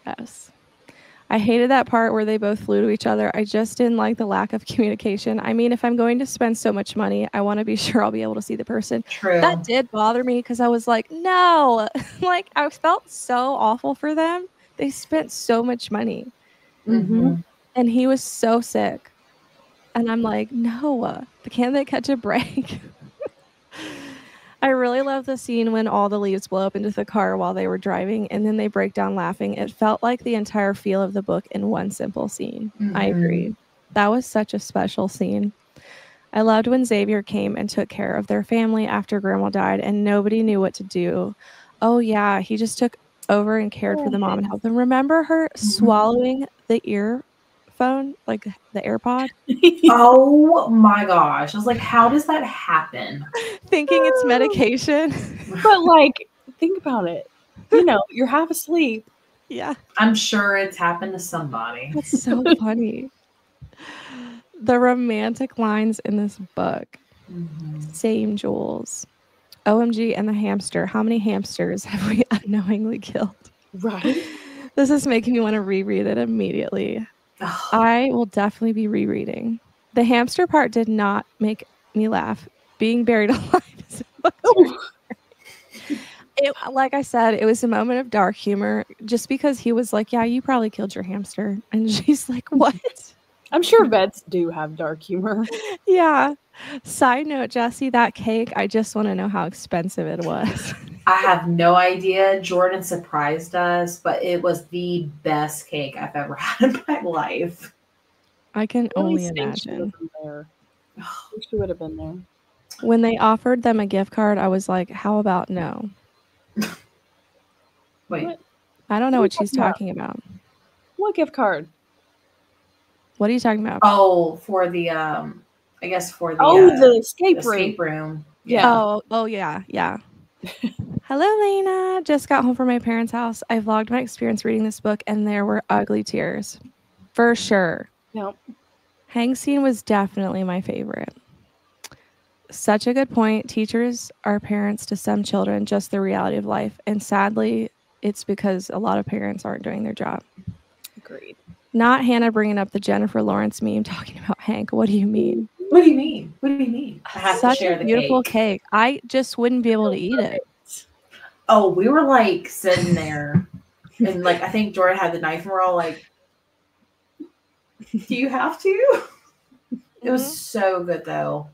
Yes. I hated that part where they both flew to each other. I just didn't like the lack of communication. I mean, if I'm going to spend so much money, I want to be sure I'll be able to see the person. True. That did bother me because I was like, no. Like, I felt so awful for them. They spent so much money. And he was so sick. And I'm like, no. Can't they catch a break? I really love the scene when all the leaves blow up into the car while they were driving and then they break down laughing. It felt like the entire feel of the book in one simple scene. I agree. That was such a special scene. I loved when Xavier came and took care of their family after Grandma died and nobody knew what to do. Oh, yeah. He just took over and cared for the mom and helped them. Remember her swallowing the earphone, like the AirPod? Oh my gosh. I was like, how does that happen? Thinking it's medication. But like, think about it. You know, you're half asleep. Yeah. I'm sure it's happened to somebody. That's so funny. The romantic lines in this book. Same Jules. OMG and the hamster. How many hamsters have we unknowingly killed? Right. This is making me want to reread it immediately. I will definitely be rereading. The hamster part did not make me laugh. Being buried alive is like I said, it was a moment of dark humor just because he was like, yeah, you probably killed your hamster. And she's like, what? I'm sure vets do have dark humor. Yeah. Side note, Jessie, that cake, I just want to know how expensive it was. I have no idea. Jordan surprised us, but it was the best cake I've ever had in my life. I can only imagine. She would have been there. When they offered them a gift card, I was like, how about no? Wait. What? I don't know what she's talking about. What gift card? What are you talking about? Oh, for the I guess for the the escape room. Yeah. Oh yeah. Hello, Lena. Just got home from my parents' house. I vlogged my experience reading this book, and there were ugly tears. For sure. Yep. Hank's scene was definitely my favorite. Such a good point. Teachers are parents to some children, just the reality of life. And sadly, it's because a lot of parents aren't doing their job. Agreed. Not Hannah bringing up the Jennifer Lawrence meme talking about Hank. What do you mean? What do you mean? What do you mean? I have Such to share a the beautiful cake. I just wouldn't be able to eat it. Oh, we were like sitting there and like I think Jordan had the knife and we're all like, do you have to? It was so good though.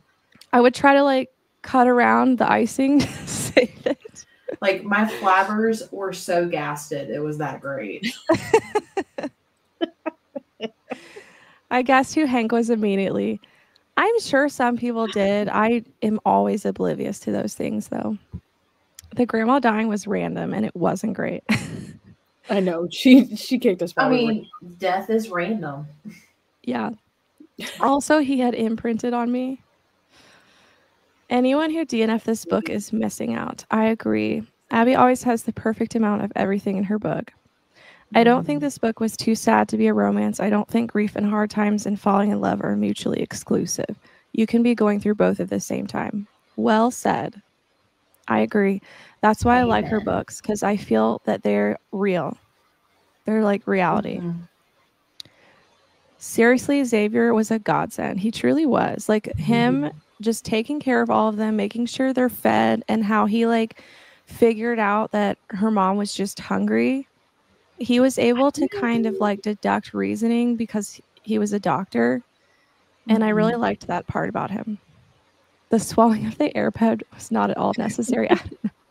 I would try to like cut around the icing to save it. Like my flabbers were so gasted. It was that great. I guessed who Hank was immediately. I'm sure some people did. I am always oblivious to those things, though. The grandma dying was random, and it wasn't great. I know. She kicked us. I mean, death is random. Yeah. Also, he had imprinted on me. Anyone who DNF'd this book is missing out. I agree. Abby always has the perfect amount of everything in her book. I don't think this book was too sad to be a romance. I don't think grief and hard times and falling in love are mutually exclusive. You can be going through both at the same time. Well said. I agree. That's why I like her books, because I feel that they're real. They're like reality. Seriously, Xavier was a godsend. He truly was. Like him just taking care of all of them, making sure they're fed, and how he like figured out that her mom was just hungry. He was able to kind of like deduct reasoning because he was a doctor. And I really liked that part about him. The swallowing of the AirPod was not at all necessary.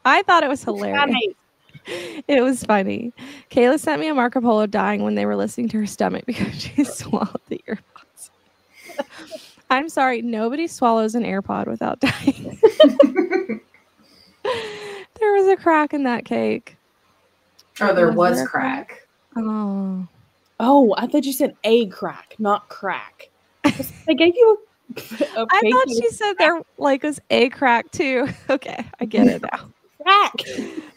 I thought it was hilarious. It was funny. Kayla sent me a Marco Polo dying when they were listening to her stomach because she swallowed the earpods. I'm sorry, nobody swallows an AirPod without dying. There was a crack in that cake. Oh, there was crack. Oh. Oh, I thought you said a crack, not crack. They gave you a I thought she said there like was a crack too. Okay, I get it now. Crack.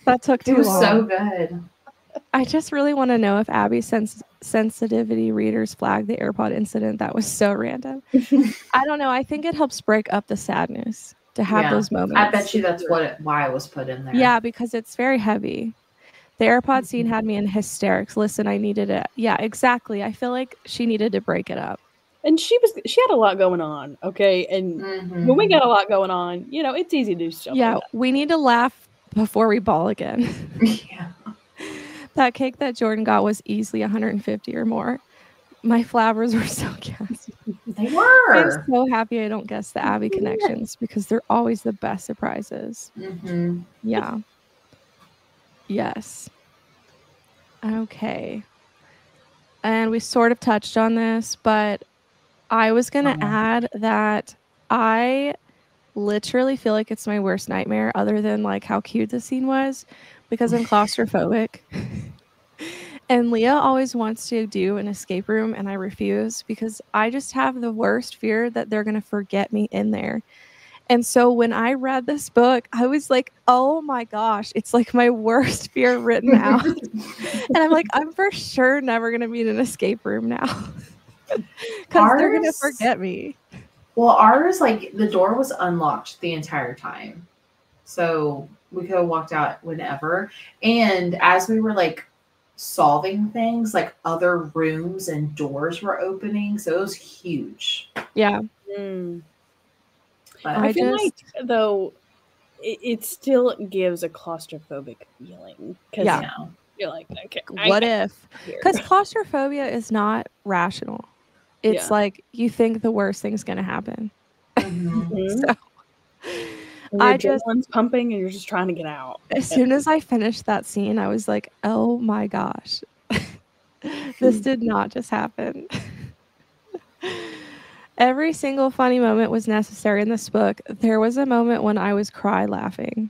That took too long. It was so good. I just really want to know if Abby's sensitivity readers flagged the AirPod incident. That was so random. I don't know. I think it helps break up the sadness to have those moments. I bet you that's why it was put in there. Yeah, because it's very heavy. The AirPod scene had me in hysterics. Listen, I needed it. Yeah, exactly. I feel like she needed to break it up. And she had a lot going on, okay? And when we got a lot going on, you know, it's easy to do stuff. Yeah, like that. we need to laugh before we ball again. Yeah. That cake that Jordan got was easily 150 or more. My flabbers were so gassy. They were. I'm so happy I don't guess the Abby connections because they're always the best surprises. Yeah. Yes. Okay. And we sort of touched on this, but I was going to add that I literally feel like it's my worst nightmare other than like how cute the scene was because I'm claustrophobic. And Leah always wants to do an escape room and I refuse because I just have the worst fear that they're going to forget me in there. And so when I read this book, I was like, oh my gosh, it's like my worst fear written out. And I'm like, I'm for sure never going to be in an escape room now. Because they're going to forget me. Well, ours, like, the door was unlocked the entire time. So we could have walked out whenever. And as we were, like, solving things, like, other rooms and doors were opening. So it was huge. Yeah. But I feel like, though, it still gives a claustrophobic feeling. Yeah. You know, you're like, okay. What if? Because claustrophobia is not rational. It's like you think the worst thing's going to happen. So I just one's pumping and you're just trying to get out. As soon as I finished that scene, I was like, oh my gosh, this did not just happen. Every single funny moment was necessary in this book. There was a moment when I was cry laughing.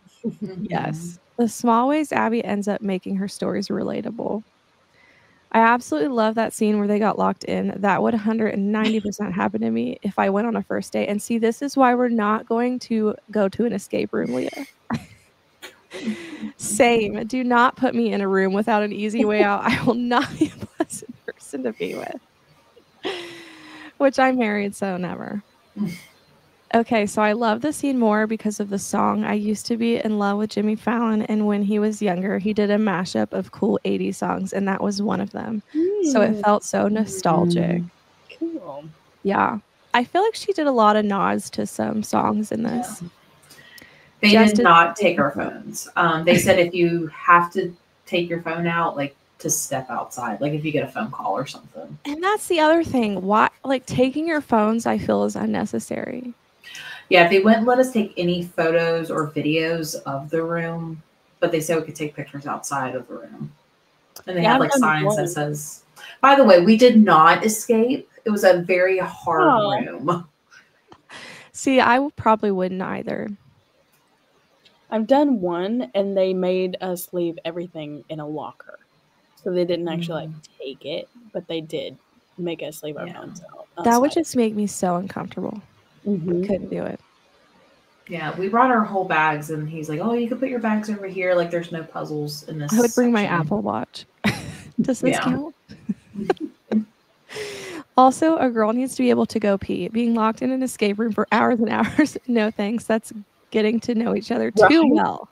Yes. The small ways Abby ends up making her stories relatable. I absolutely love that scene where they got locked in. That would 190% happen to me if I went on a first date. And see, this is why we're not going to go to an escape room, Leah. Same. Do not put me in a room without an easy way out. I will not be a pleasant person to be with. Which I'm married, so never. Okay, so I love the scene more because of the song. I used to be in love with Jimmy Fallon, and when he was younger, he did a mashup of cool 80s songs, and that was one of them. So it felt so nostalgic. Cool. Yeah. I feel like she did a lot of nods to some songs in this. They did not take our phones. They said if you have to take your phone out, like, to step outside, like if you get a phone call or something. And that's the other thing. Why, like, taking your phones, I feel is unnecessary. Yeah, they wouldn't let us take any photos or videos of the room, but they said we could take pictures outside of the room. And they had like signs that says, by the way, we did not escape. It was a very hard Oh. room. See, I probably wouldn't either. I've done one, and they made us leave everything in a locker. So they didn't actually like take it, but they did make us leave our phones out. That would just make me so uncomfortable. Mhm. Couldn't do it. Yeah, we brought our whole bags, and he's like, "Oh, you could put your bags over here. Like, there's no puzzles in this." I would bring my section." Apple Watch. Does this Yeah. count? Also, a girl needs to be able to go pee. Being locked in an escape room for hours and hours, no thanks. That's getting to know each other too Right. well.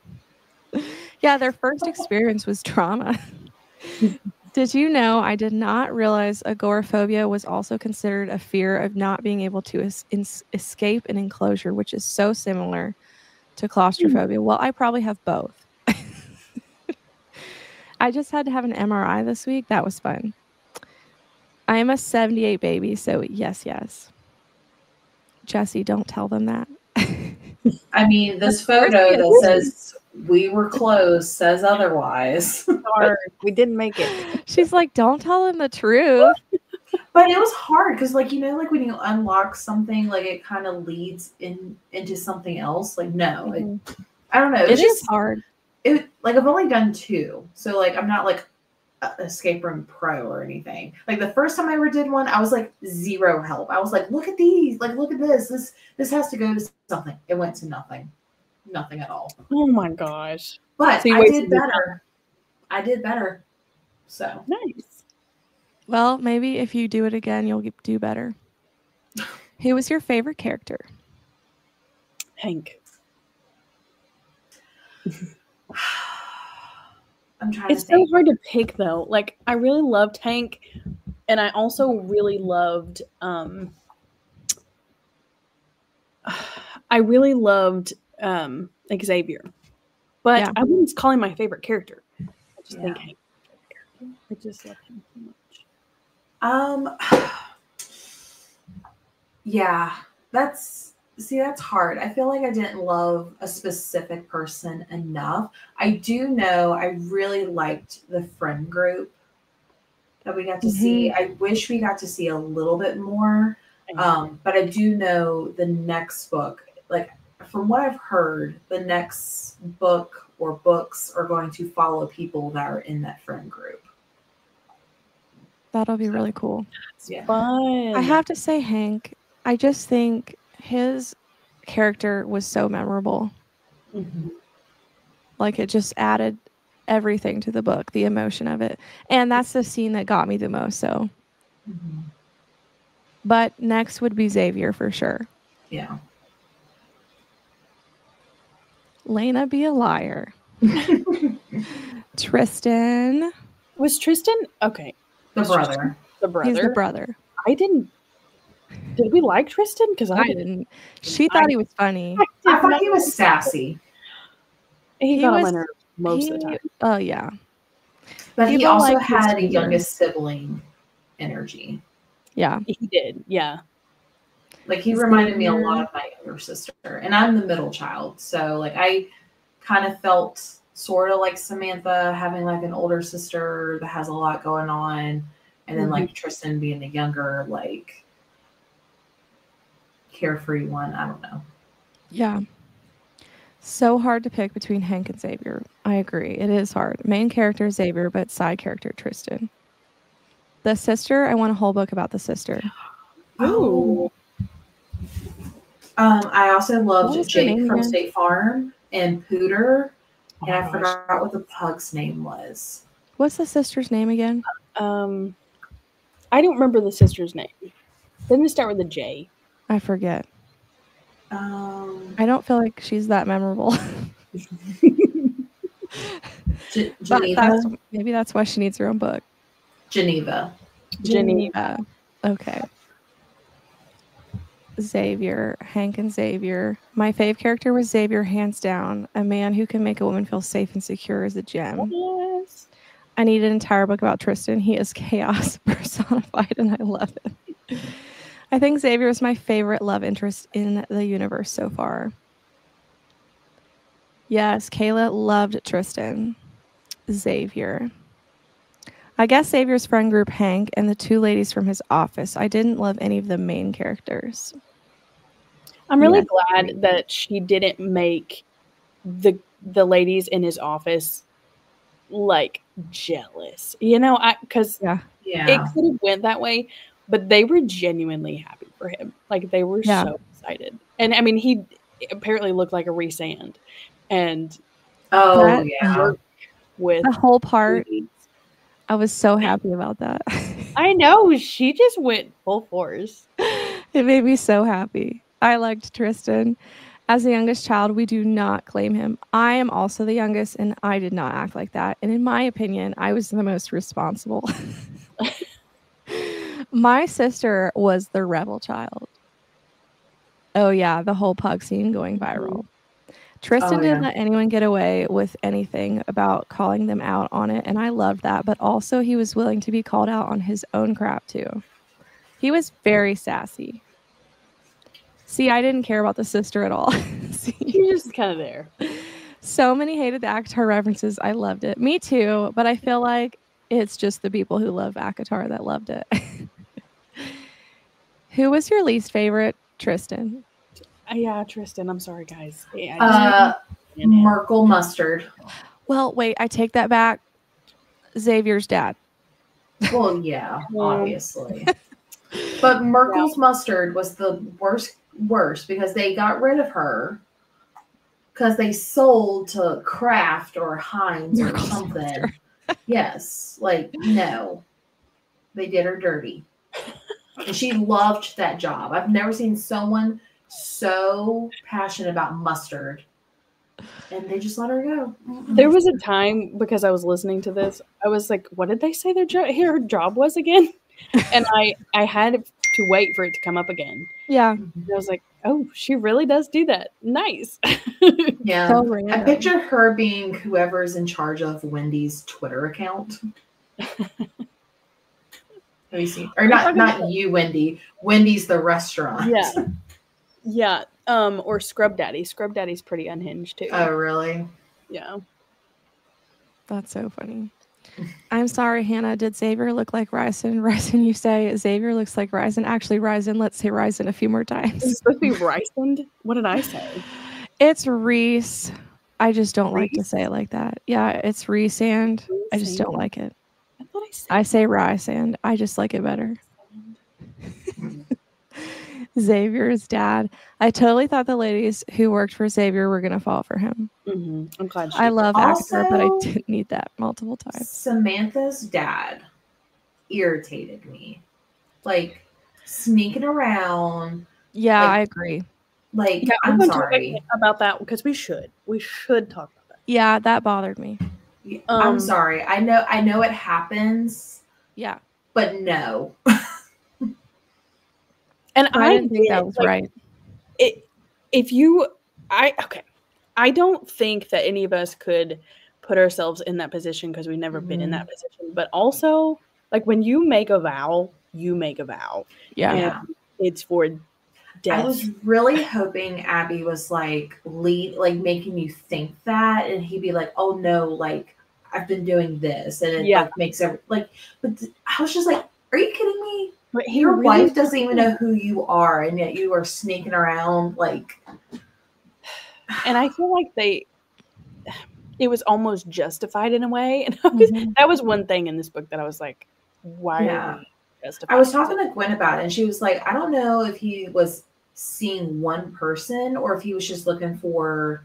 Yeah, their first experience was trauma. Did you know I did not realize agoraphobia was also considered a fear of not being able to escape an enclosure, which is so similar to claustrophobia? Well, I probably have both. I just had to have an MRI this week. That was fun. I am a 78 baby, so yes, yes. Jessie, don't tell them that. I mean, this photo that says we were close says otherwise. Sorry, we didn't make it. She's like, don't tell them the truth. But it was hard because, like, you know, like when you unlock something, like it kind of leads into something else. Like, no, I don't know. It is hard. It like I've only done 2, so like I'm not like a escape room pro or anything. Like the first time I ever did one, I was like 0 help. I was like, look at these, like look at this. This has to go to something. It went to nothing at all. Oh my gosh! But So you I wasted did your better. I did better. So Nice. Well, maybe if you do it again, you'll do better. Who was your favorite character? Hank. I'm trying It's to think. so hard to pick though. Like I really loved Hank, and I also really loved Xavier. But Yeah. I wouldn't call him my favorite character. I just think Yeah. Hank is my favorite character. I just love him so much. Yeah, that's hard. I feel like I didn't love a specific person enough. I do know I really liked the friend group that we got to see. I wish we got to see a little bit more. But I do know the next book, like from what I've heard, the next book or books are going to follow people that are in that friend group. That'll be really cool. Yeah. Fun. I have to say, Hank, I just think his character was so memorable. Mhm. Like it just added everything to the book, the emotion of it. And that's the scene that got me the most. So, but next would be Xavier for sure. Yeah. Lena be a liar. Tristan. Was Tristan okay? The brother. The brother. He's the brother. I didn't. Did we like Tristan? Because I didn't. She thought he was funny. I thought he was sassy. He got on my nerves most of the time. Oh yeah. But he People also like his had a humor. youngest sibling energy. Yeah. He did. Yeah. Like he reminded me a lot of my younger sister. And I'm the middle child. So like I kind of felt sort of like Samantha having like an older sister that has a lot going on. And then like Tristan being the younger, like carefree one. I don't know. Yeah. So hard to pick between Hank and Xavier. I agree. It is hard. Main character Xavier, but side character Tristan. The sister, I want a whole book about the sister. Ooh. I also What loved was her Jake name from again? State Farm and Pooter. And I gosh. forgot what the pug's name was. What's the sister's name again? I don't remember the sister's name. Didn't it start with a J? I forget. Um, I don't feel like she's that memorable. But Geneva. maybe that's why she needs her own book. Geneva. Geneva. Okay. Xavier, Hank and Xavier. My fave character was Xavier, hands down. A man who can make a woman feel safe and secure is a gem. Yes. I need an entire book about Tristan. He is chaos personified, and I love it. I think Xavier is my favorite love interest in the universe so far. Yes, Kayla loved Tristan. Xavier. I guess Xavier's friend group, Hank, and the two ladies from his office. I didn't love any of the main characters. I'm really glad that she didn't make the ladies in his office like jealous, you know, because Yeah. it could have went that way, but they were genuinely happy for him. Like they were so excited. And I mean, he apparently looked like a re-sand. And with the whole part, I was so happy about that. I know, she just went full force. It made me so happy. I liked Tristan. As the youngest child, we do not claim him. I am also the youngest, and I did not act like that. And in my opinion, I was the most responsible. My sister was the rebel child. Oh, yeah, the whole pug scene going viral. Tristan didn't let anyone get away with anything about calling them out on it, and I loved that. But also, he was willing to be called out on his own crap, too. He was very sassy. See, I didn't care about the sister at all. You're just kind of there. So many hated the ACOTAR references. I loved it. Me too, but I feel like it's just the people who love ACOTAR that loved it. Who was your least favorite? Tristan. Yeah, Tristan. I'm sorry, guys. Merkel Mustard. Well, wait, I take that back. Xavier's dad. Well, yeah, obviously. But Merkel's Mustard was the worst because they got rid of her because they sold to Kraft or Heinz or something. Yes, like, no. They did her dirty. And she loved that job. I've never seen someone so passionate about mustard. And they just let her go. There was a time, because I was listening to this, I was like, what did they say her job was again? And I had to wait for it to come up again. Yeah. And I was like, oh, she really does do that. Nice. Yeah. So I picture her being whoever's in charge of Wendy's Twitter account. Have you seen? Or not you, Wendy. Wendy's the restaurant. Yeah. Yeah. Or Scrub Daddy. Scrub Daddy's pretty unhinged too. Oh, really? Yeah. That's so funny. I'm sorry, Hannah. Did Xavier look like Ryzen? Ryzen, you say Xavier looks like Ryzen. Actually, Ryzen, let's say Ryzen a few more times. It's supposed to be Ryzen? What did I say? It's Reese. I just don't like to say it like that. Yeah, it's Reese and I just don't like it. I say Ryzen. I just like it better. Xavier's dad. I totally thought the ladies who worked for Xavier were going to fall for him. I'm glad I love ACOTAR, but I didn't need that multiple times. Samantha's dad irritated me. Like, sneaking around. Yeah, I agree. Like, yeah, I'm sorry. About that, because we should talk about that. Yeah, that bothered me. I'm sorry. I know it happens. Yeah. But no. And I didn't think that was right. I don't think that any of us could put ourselves in that position because we've never been in that position. But also, like, when you make a vow, you make a vow. Yeah. It's for death. I was really hoping Abby was like making you think that, and he'd be like, "Oh no, like I've been doing this," and it like makes every like. But I was just like, "Are you kidding me?" But your wife doesn't even know who you are, and yet you are sneaking around like. And I feel like it was almost justified in a way, and that was one thing in this book that I was like, "Why are we justified?" I was talking to Gwen about it, and she was like, "I don't know if he was seeing one person or if he was just looking for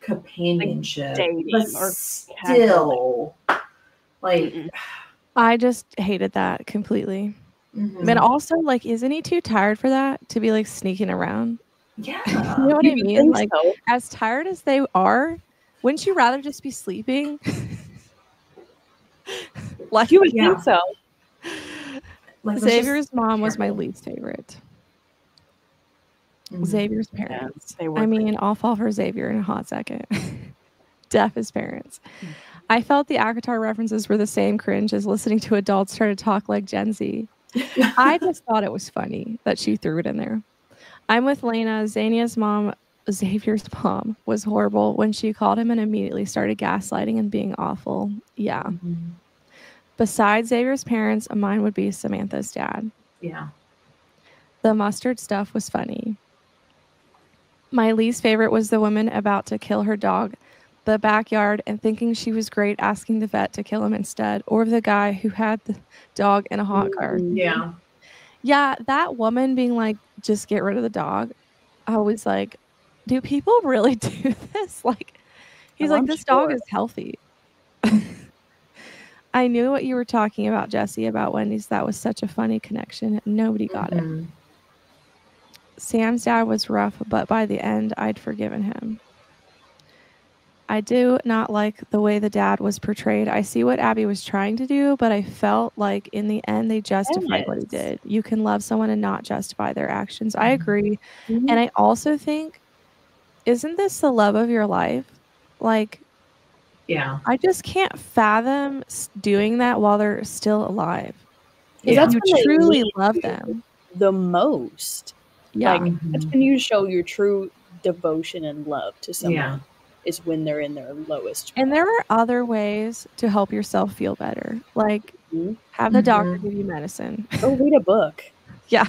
companionship, like dating, but or still, like." I just hated that completely. But also, like, isn't he too tired for that to be like sneaking around? Yeah, you know what I mean. Like, as tired as they are, wouldn't you rather just be sleeping? Like, you would think so. Like, Xavier's mom was my least favorite. Xavier's parents. They were. I mean, I'll fall for Xavier in a hot second. Deaf as parents. I felt the ACOTAR references were the same cringe as listening to adults try to talk like Gen Z. I just thought it was funny that she threw it in there. I'm with Lena. Xavier's mom was horrible when she called him and immediately started gaslighting and being awful. Yeah. Besides Xavier's parents, mine would be Samantha's dad. Yeah. The mustard stuff was funny. My least favorite was the woman about to kill her dog, the backyard, and thinking she was great, asking the vet to kill him instead, or the guy who had the dog in a hot car. Yeah. Yeah, that woman being like, just get rid of the dog. I was like, do people really do this? Like, he's like, this dog is healthy. I knew what you were talking about, Jessie, about Wendy's. That was such a funny connection. Nobody got it. Sam's dad was rough, but by the end, I'd forgiven him. I do not like the way the dad was portrayed. I see what Abby was trying to do, but I felt like in the end, they justified what he did. You can love someone and not justify their actions. I agree. And I also think, isn't this the love of your life? Like, yeah, I just can't fathom doing that while they're still alive. Yeah. If you truly love them the most. Yeah. Like, that's when you show your true devotion and love to someone, is when they're in their lowest. And there are other ways to help yourself feel better. Like, have the doctor give you medicine. Go read a book. Yeah.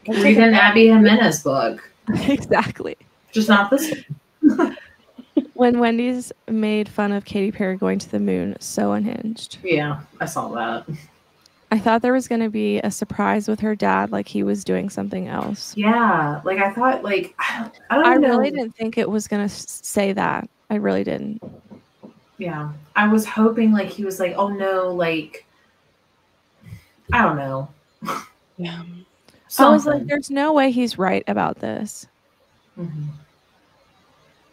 Read an Abby Jimenez book. Exactly. Just not this one. When Wendy's made fun of Katy Perry going to the moon, so unhinged. Yeah, I saw that. I thought there was going to be a surprise with her dad, like he was doing something else. Yeah, like I thought, like I really didn't think it was going to say that. I really didn't. Yeah, I was hoping like he was like, oh no, like I don't know. Yeah, I was like, there's no way he's right about this.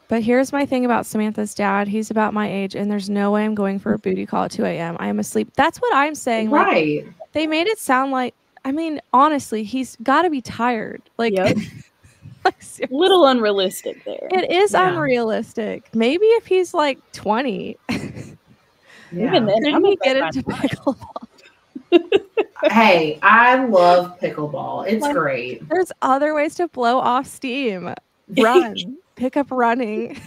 But here's my thing about Samantha's dad. He's about my age, and there's no way I'm going for a booty call at 2 a.m. I am asleep. That's what I'm saying. Right. Like, they made it sound like, I mean, honestly, he's got to be tired. Like, like little unrealistic there. It is unrealistic. Maybe if he's like 20. Even then, did he get into pickleball? Hey, I love pickleball. It's like, great. There's other ways to blow off steam. Run. Pick up running.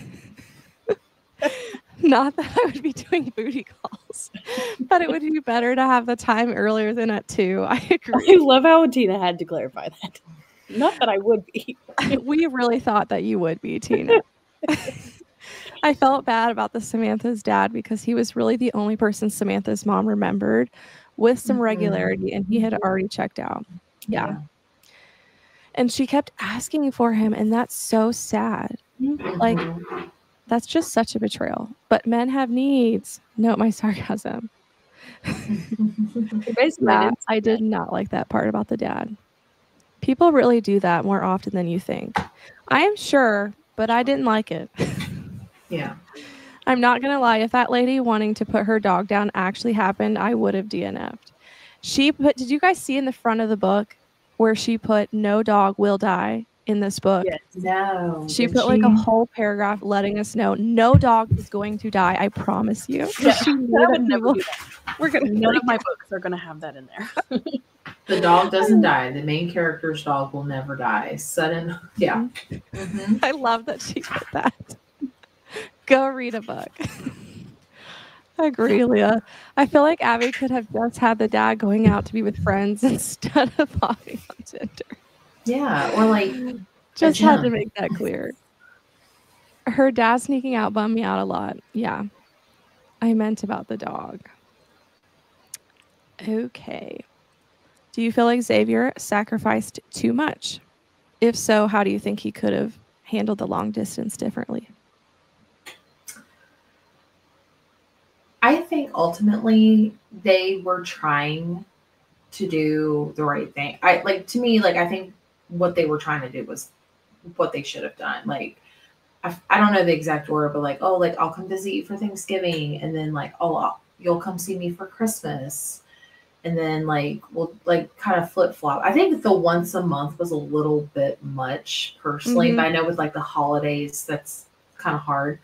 Not that I would be doing booty calls, but it would be better to have the time earlier than at 2. I agree. I love how Tina had to clarify that. Not that I would be. We really thought that you would be, Tina. I felt bad about the Samantha's dad because he was really the only person Samantha's mom remembered with some regularity, and he had already checked out. Yeah. And she kept asking for him, and that's so sad. Like, that's just such a betrayal. But men have needs. Note my sarcasm. I did not like that part about the dad. People really do that more often than you think. I am sure, but I didn't like it. Yeah. I'm not going to lie. If that lady wanting to put her dog down actually happened, I would have DNF'd. Did you guys see in the front of the book where she put no dog will die in this book? Yes. No. She put like a whole paragraph letting us know no dog is going to die. I promise you. Yeah, none of my books are going to have that in there. The dog doesn't die. The main character's dog will never die. Sudden. Yeah. I love that she put that. Go read a book. I agree, Leah. I feel like Abby could have just had the dad going out to be with friends instead of hopping on Tinder. Yeah, or like just had to make that clear. Her dad sneaking out bummed me out a lot. Yeah. I meant about the dog. Okay. Do you feel like Xavier sacrificed too much? If so, how do you think he could have handled the long distance differently? I think ultimately they were trying to do the right thing. I think what they were trying to do was what they should have done. Like, I don't know the exact word, but like, oh, like I'll come visit you for Thanksgiving, and then like, oh, you'll come see me for Christmas, and then like we'll like kind of flip flop. I think the once a month was a little bit much personally, but I know with like the holidays that's kind of hard.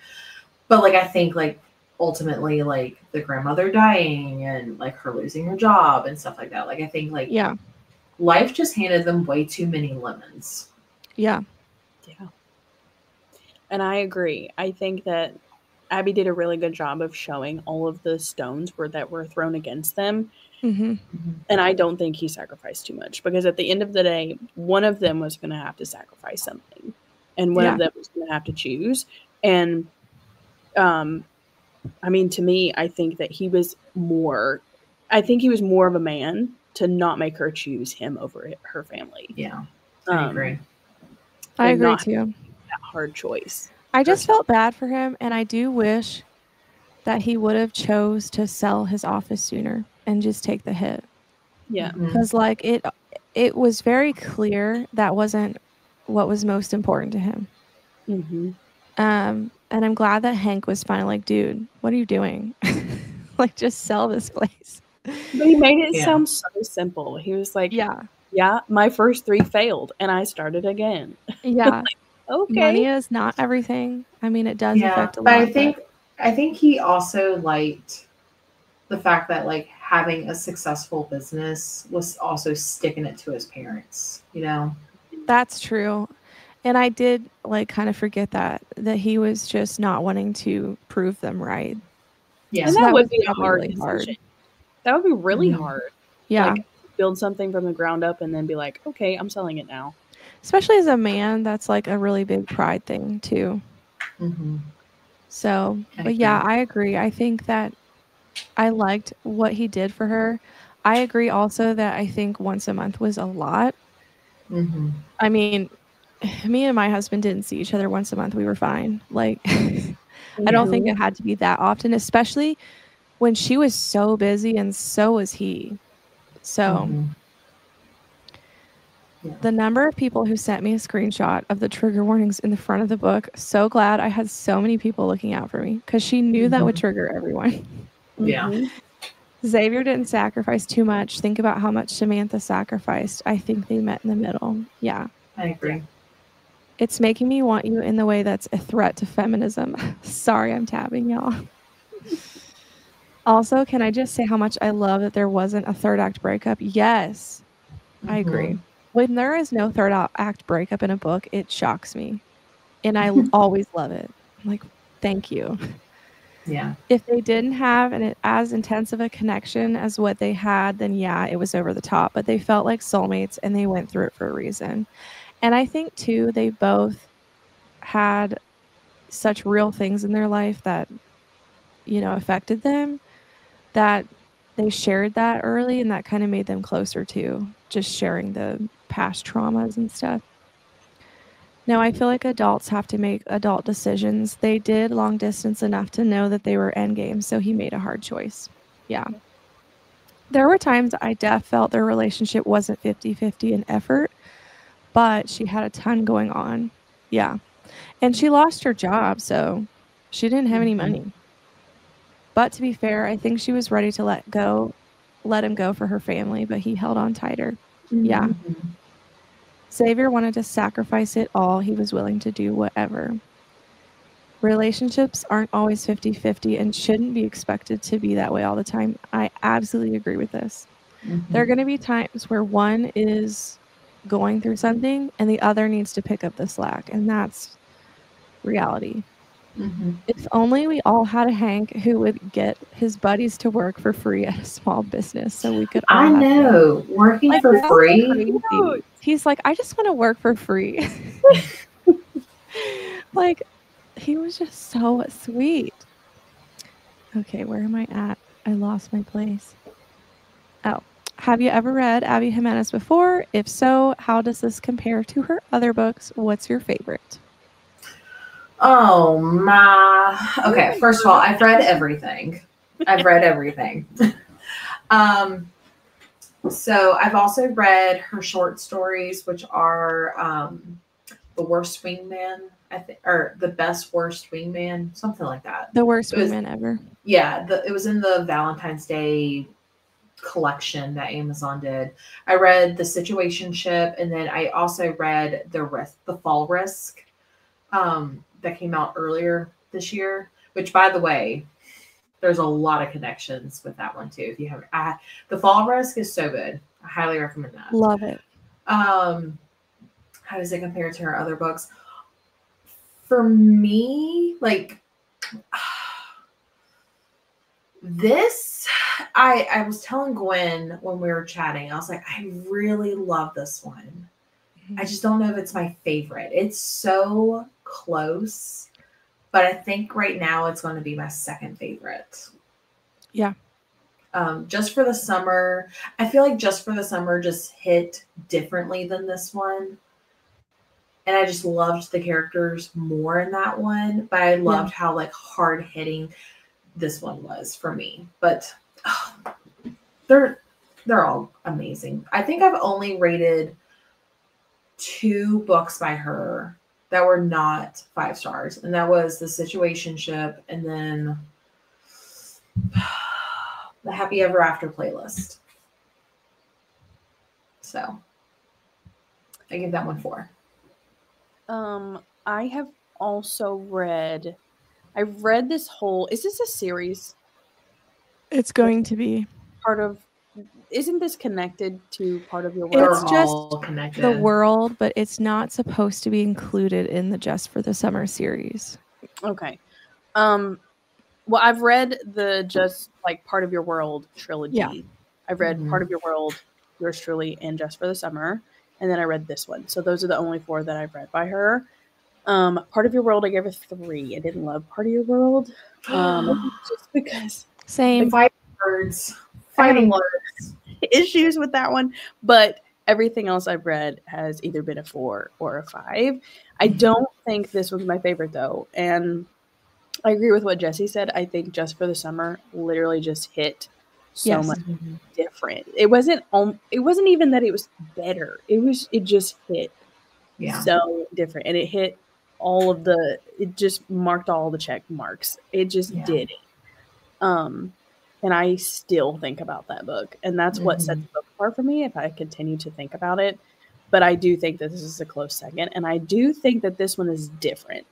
But like I think like ultimately like the grandmother dying and like her losing her job and stuff like that. Like I think like life just handed them way too many lemons. Yeah. Yeah. And I agree. I think that Abby did a really good job of showing all of the stones that were thrown against them. Mm-hmm. And I don't think he sacrificed too much, because at the end of the day, one of them was going to have to sacrifice something, and one of them was going to have to choose. And I mean, to me, I think that he was more of a man to not make her choose him over her family. Yeah, I agree. I agree too. That hard choice. I just felt bad for him, and I do wish that he would have chose to sell his office sooner and just take the hit. Yeah, because like it was very clear that wasn't what was most important to him. Mm-hmm. And I'm glad that Hank was finally like, dude, what are you doing? Like, just sell this place. But he made it sound so simple. He was like, yeah, my first 3 failed and I started again. Yeah. Like, okay. Money is not everything. I mean, it does affect a lot. But I think he also liked the fact that like having a successful business was also sticking it to his parents, you know? That's true. And I did like kind of forget that he was just not wanting to prove them right. Yeah. And So that would be a hard really decision. That would be really hard. Yeah. Like, build something from the ground up and then be like, okay, I'm selling it now. Especially as a man, that's like a really big pride thing too. Mm-hmm. So, but yeah, I agree. I think that I liked what he did for her. I agree also that I think once a month was a lot. Mm-hmm. I mean, me and my husband didn't see each other once a month. We were fine. Like, I don't think it had to be that often, especially when she was so busy and so was he. So the number of people who sent me a screenshot of the trigger warnings in the front of the book, so glad I had so many people looking out for me, because she knew that would trigger everyone. Yeah. Xavier didn't sacrifice too much. Think about how much Samantha sacrificed. I think they met in the middle. Yeah. I agree. It's making me want you in the way that's a threat to feminism. Sorry, I'm tabbing y'all. Also, can I just say how much I love that there wasn't a third act breakup? Yes, I agree. When there is no third act breakup in a book, it shocks me. And I always love it. I'm like, thank you. Yeah. If they didn't have as intense of a connection as what they had, then yeah, it was over the top. But they felt like soulmates and they went through it for a reason. And I think, too, they both had such real things in their life that, you know, affected them, that they shared that early, and that kind of made them closer too, just sharing the past traumas and stuff. Now, I feel like adults have to make adult decisions. They did long distance enough to know that they were endgame, so he made a hard choice. Yeah. There were times I felt their relationship wasn't 50-50 in effort, but she had a ton going on. Yeah. And she lost her job, so she didn't have any money. But to be fair, I think she was ready to let him go for her family, but he held on tighter. Yeah. Xavier wanted to sacrifice it all. He was willing to do whatever. Relationships aren't always 50-50 and shouldn't be expected to be that way all the time. I absolutely agree with this. There are going to be times where one is going through something and the other needs to pick up the slack, and that's reality. If only we all had a Hank who would get his buddies to work for free at a small business, so we could all I know, working like, for free. He's like, I just want to work for free. Like, he was just so sweet. Okay, where am I at? I lost my place. Oh, have you ever read Abby Jimenez before? If so, how does this compare to her other books? What's your favorite? Oh my. Okay, first of all, I've read everything. So I've also read her short stories, which are The Worst Wingman, or The Best Worst Wingman, something like that. The Worst Wingman Ever. Yeah, it was in the Valentine's Day collection that Amazon did. I read The Situationship, and then I also read The Fall Risk. That came out earlier this year, which, by the way, there's a lot of connections with that one too. If you haven't, The Fall Risk is so good. I highly recommend that. Love it. How does it compare to her other books? For me, like, This, I was telling Gwen when we were chatting, I was like, I really love this one. I just don't know if it's my favorite. It's so close, but I think right now it's going to be my second favorite. Yeah. Just for the Summer, I feel like Just for the Summer just hit differently than this one. And I just loved the characters more in that one, but I loved how like hard hitting this one was for me. But they're all amazing. I think I've only rated 2 books by her that were not 5 stars, and that was The Situationship and then the Happy Ever After playlist. So I give that one 4. I have also read. I've read this whole. Is this a series? It's going to be part of. Isn't this connected to Part of Your World? It's just the world, but it's not supposed to be included in the Just for the Summer series. Okay. Well, I've read the just like Part of Your World trilogy. Yeah. I've read Part of Your World, Yours Truly, and Just for the Summer, and then I read this one. So those are the only 4 that I've read by her. Part of Your World, I gave a 3. I didn't love Part of Your World, just because same fighting words, issues with that one. But everything else I've read has either been a 4 or a 5. I don't think this one's my favorite though, and I agree with what Jessie said. I think Just for the Summer literally just hit so much different. It wasn't even that it was better. It just hit so different, and it hit it just marked all the check marks. It just did it. And I still think about that book, and that's what sets the book apart for me if I continue to think about it. But I do think that this is a close second, and I do think that this one is different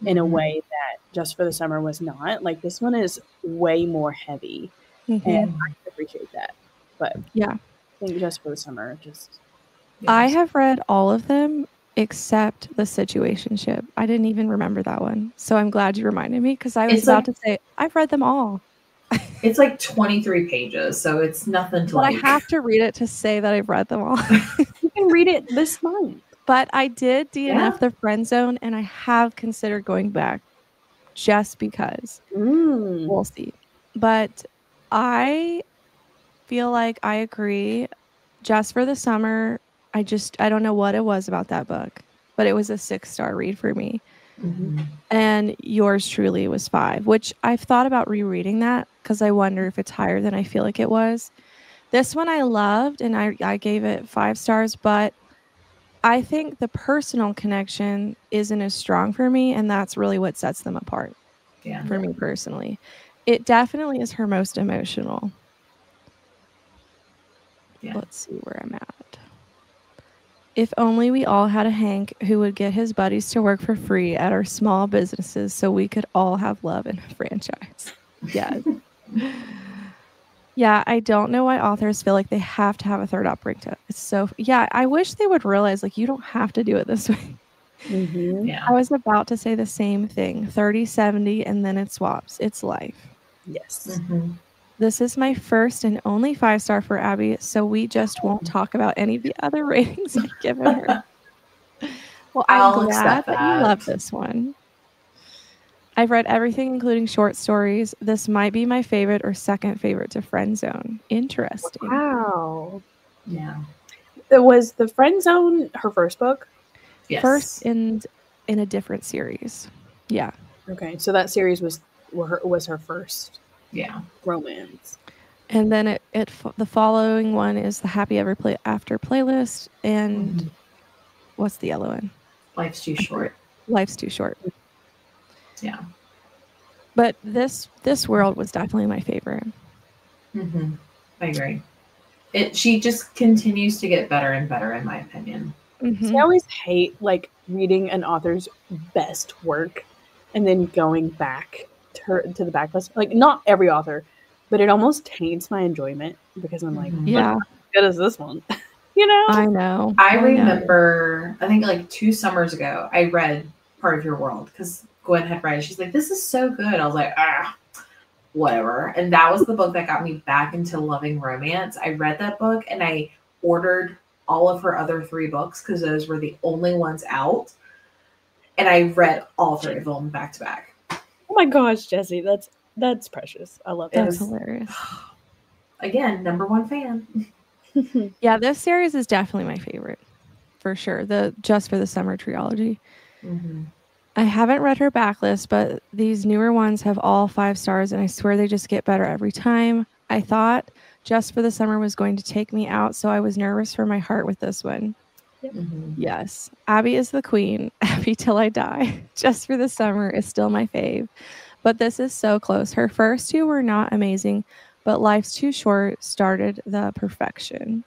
in a way that Just for the Summer was not. Like, this one is way more heavy, and I appreciate that. But yeah, I think Just for the Summer I have read all of them except The Situationship. I didn't even remember that one, so I'm glad you reminded me because I was about to say I've read them all. It's like 23 pages, so it's nothing to I have to read it to say that I've read them all. You can read it this month. But I did DNF the friend zone, and I have considered going back just because. We'll see. But I feel like I agree. Just for the Summer, I don't know what it was about that book, but it was a 6-star read for me. And Yours Truly was 5, which I've thought about rereading that because I wonder if it's higher than I feel like it was. This one I loved, and I gave it 5 stars, but I think the personal connection isn't as strong for me, and that's really what sets them apart for me personally. It definitely is her most emotional. Let's see where I'm at. If only we all had a Hank who would get his buddies to work for free at our small businesses so we could all have love in a franchise. Yes. Yeah, I don't know why authors feel like they have to have a third operator. It's so, I wish they would realize, like, you don't have to do it this way. I was about to say the same thing. 30-70, and then it swaps. It's life. Yes. This is my first and only 5-star for Abby, so we just won't talk about any of the other ratings I've given her. Well, I'm glad that you love this one. I've read everything, including short stories. This might be my favorite or second favorite to Friend Zone. Interesting. Wow. Yeah. Was the Friend Zone her first book? Yes. First in a different series. Yeah. Okay, so that series was her first. Yeah. Romance. And then the following one is the Happy Ever After playlist, and what's the yellow one? Life's Too Short. Life's Too Short. Yeah. But this world was definitely my favorite. I agree. She just continues to get better and better, in my opinion. I always hate reading an author's best work and then going back to the backlist. Like, not every author, but it almost taints my enjoyment because I'm like, yeah, how good is this one? You know? I know. I remember, I think like 2 summers ago, I read Part of Your World because Gwen had read it. She's like, this is so good. I was like, whatever. And that was the book that got me back into loving romance. I read that book and I ordered all of her other 3 books because those were the only ones out. And I read all 3 of them back to back. Oh my gosh, Jessie, that's precious. I love that. That's hilarious. Again, #1 fan. Yeah, this series is definitely my favorite, for sure. The Just for the Summer trilogy. Mm-hmm. I haven't read her backlist, but these newer ones have all 5 stars, and I swear they just get better every time. I thought Just for the Summer was going to take me out, so I was nervous for my heart with this one. Mm-hmm. Yes, Abby is the queen. Abby till I die. Just for the Summer is still my fave. But this is so close. Her first 2 were not amazing, but Life's Too Short started the perfection.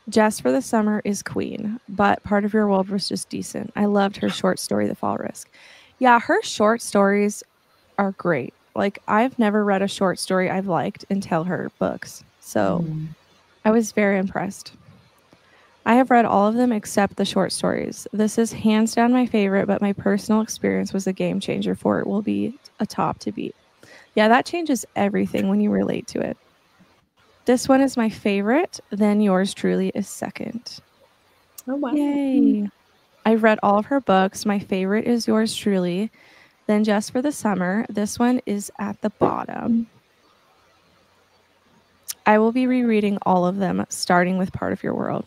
Just for the Summer is queen, but Part of Your World was just decent. I loved her short story, The Fall Risk. Yeah, her short stories are great. Like, I've never read a short story I've liked until her books. So I was very impressed. I have read all of them except the short stories. This is hands down my favorite, but my personal experience was a game changer for it. Will be a top to beat. Yeah, that changes everything when you relate to it. This one is my favorite, then Yours Truly is second. Oh, wow. Yay. I've read all of her books. My favorite is Yours Truly, then Just for the Summer. This one is at the bottom. I will be rereading all of them, starting with Part of Your World.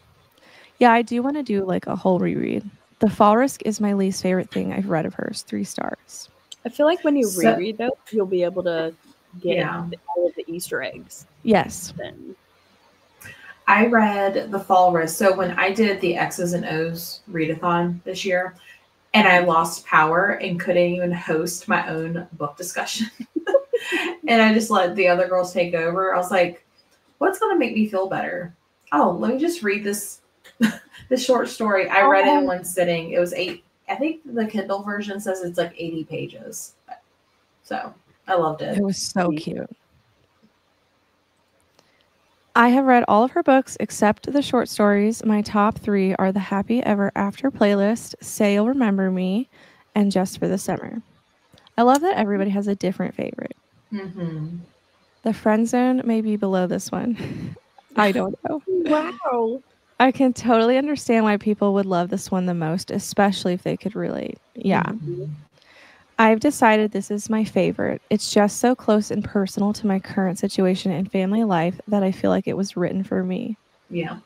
Yeah, I do want to do like a whole reread. The Fall Risk is my least favorite thing I've read of hers, 3 stars. I feel like when you reread those, you'll be able to get all of the Easter eggs. Yes. Then. I read The Fall Risk. So when I did the X's and O's readathon this year, and I lost power and couldn't even host my own book discussion, and I just let the other girls take over, I was like, what's going to make me feel better? Oh, let me just read this short story. I read it in one sitting. It was 8. I think the Kindle version says it's like 80 pages. So I loved it. It was so cute. I have read all of her books except the short stories. My top 3 are the Happy Ever After playlist, Say You'll Remember Me, and Just for the Summer. I love that everybody has a different favorite. Mm-hmm. The Friend Zone may be below this one. I don't know. Wow. I can totally understand why people would love this one the most, especially if they could relate. Yeah. Mm-hmm. I've decided this is my favorite. It's just so close and personal to my current situation and family life that I feel like it was written for me. Yeah.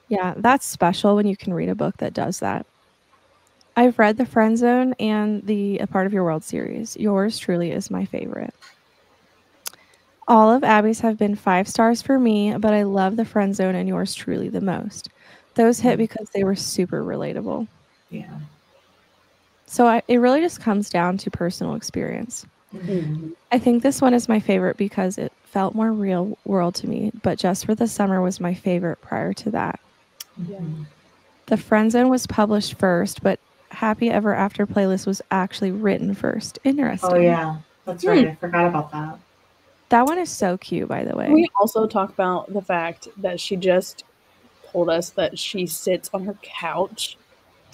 Yeah, that's special when you can read a book that does that. I've read The Friend Zone and the A Part of Your World series. Yours Truly is my favorite. All of Abby's have been 5 stars for me, but I love The Friend Zone and Yours Truly the most. Those hit because they were super relatable. Yeah. So it really just comes down to personal experience. Mm-hmm. I think this one is my favorite because it felt more real world to me, but Just for the Summer was my favorite prior to that. Yeah. The Friend Zone was published first, but Happy Ever After playlist was actually written first. Interesting. Oh, yeah. That's right. I forgot about that. That one is so cute, by the way. We also talk about the fact that she just told us that she sits on her couch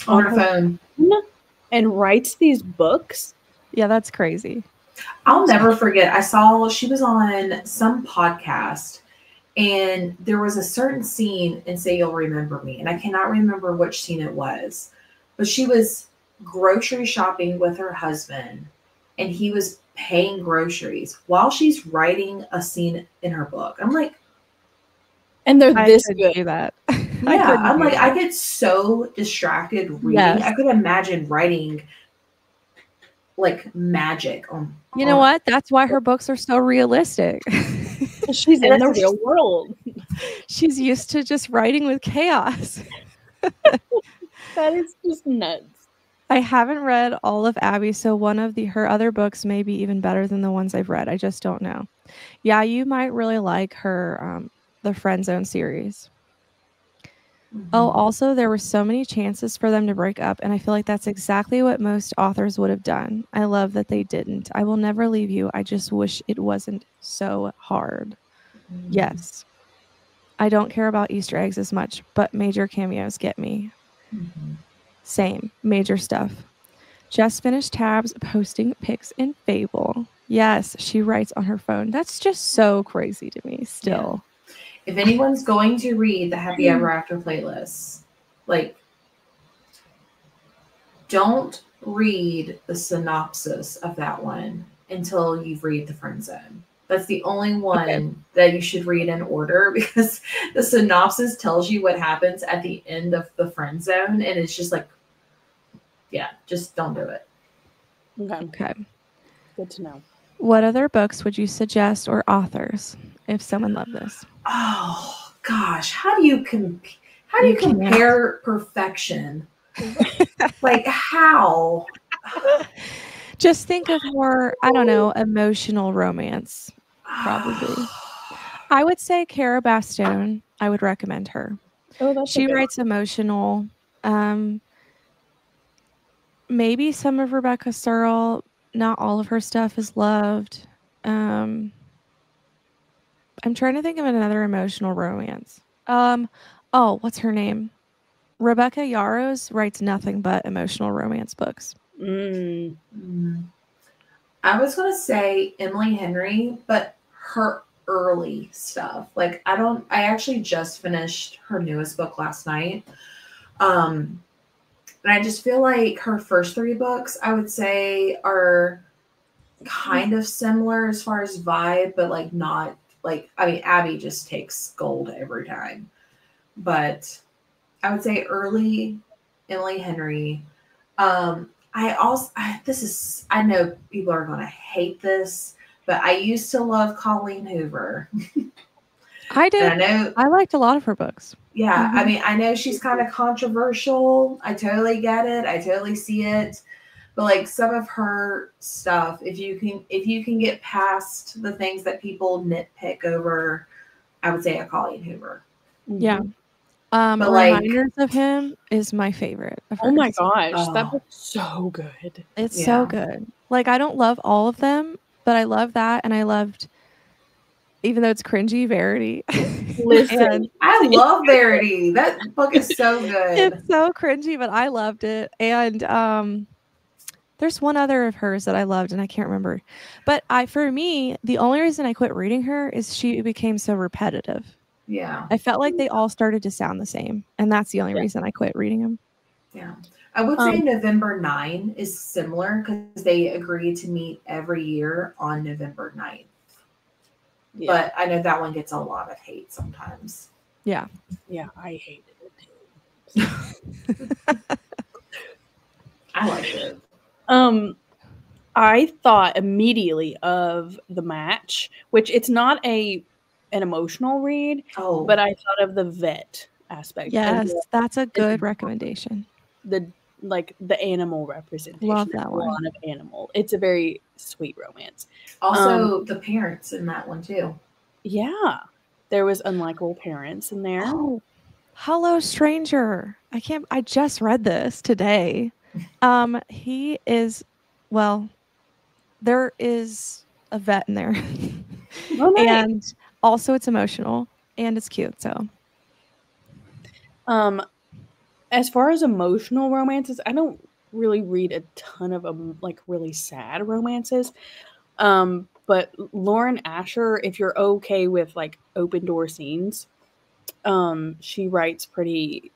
On her phone. And writes these books. Yeah, that's crazy. I'll never forget. I saw she was on some podcast and there was a certain scene in Say You'll Remember Me. And I cannot remember which scene it was, but she was grocery shopping with her husband and he was paying groceries while she's writing a scene in her book. I'm like, and they're this good. Do that. Yeah, I'm like, I get so distracted reading. Yes. I could imagine writing like magic on. You know what? That's why her books are so realistic. She's in the real world. She's used to just writing with chaos. That is just nuts. I haven't read all of Abby, so one of her other books may be even better than the ones I've read. I just don't know. Yeah, you might really like her, the Friend Zone series. Mm-hmm. Oh, also, there were so many chances for them to break up, and I feel like that's exactly what most authors would have done. I love that they didn't. I will never leave you. I just wish it wasn't so hard. Mm-hmm. Yes. I don't care about Easter eggs as much, but major cameos get me. Mm-hmm. Same. Major stuff. Just finished tabs posting pics in Fable. Yes, she writes on her phone. That's just so crazy to me still. Yeah. If anyone's going to read the Happy Ever After playlist, like, don't read the synopsis of that one until you've read The Friend Zone. That's the only one that you should read in order, because the synopsis tells you what happens at the end of The Friend Zone, and it's just like, yeah, just don't do it. Okay. Good to know. What other books would you suggest or authors if someone loved this? Oh gosh, how do you compare perfection? Like, how? Just think of more, I don't know, emotional romance, probably. I would say Cara Bastone. I would recommend her. Oh, that's she writes emotional. Maybe some of Rebecca Searle. Not all of her stuff is loved. I'm trying to think of another emotional romance. Oh, what's her name? Rebecca Yarros writes nothing but emotional romance books. I was going to say Emily Henry, but her early stuff. Like, I actually just finished her newest book last night. And I just feel like her first 3 books, I would say, are kind of similar as far as vibe, but like not like, I mean, Abby just takes gold every time. But I would say early Emily Henry. I know people are going to hate this, but I used to love Colleen Hoover. I did. I liked a lot of her books. Yeah. I mean, I know she's kind of controversial. I totally get it. I totally see it. But like some of her stuff, if you can get past the things that people nitpick over, I would say a Colleen Hoover. Yeah. But Reminders of Him is my favorite. Oh my gosh, that book's so good. It's so good. Like, I don't love all of them, but I love that, and I loved, even though it's cringy, Verity. Listen, I love Verity. That book is so good. It's so cringy, but I loved it. And there's one other of hers that I loved, and I can't remember. But for me, the only reason I quit reading her is she became so repetitive. Yeah. I felt like they all started to sound the same, and that's the only reason I quit reading them. Yeah. I would say November 9 is similar because they agree to meet every year on November 9th. Yeah. But I know that one gets a lot of hate sometimes. Yeah. Yeah, I hated it too. I like it. I thought immediately of The Match, which it's not an emotional read, but I thought of the vet aspect. Yes, that's a good recommendation. The animal representation. Love that one. A lot of animal. It's a very sweet romance. Also, the parents in that one too. Yeah, there was unlikable parents in there. Oh, Hello Stranger. I just read this today. He is, well, there is a vet in there. Oh, nice. And also it's emotional and it's cute. So, as far as emotional romances, I don't really read a ton of like really sad romances. But Lauren Asher, if you're okay with like open door scenes, she writes pretty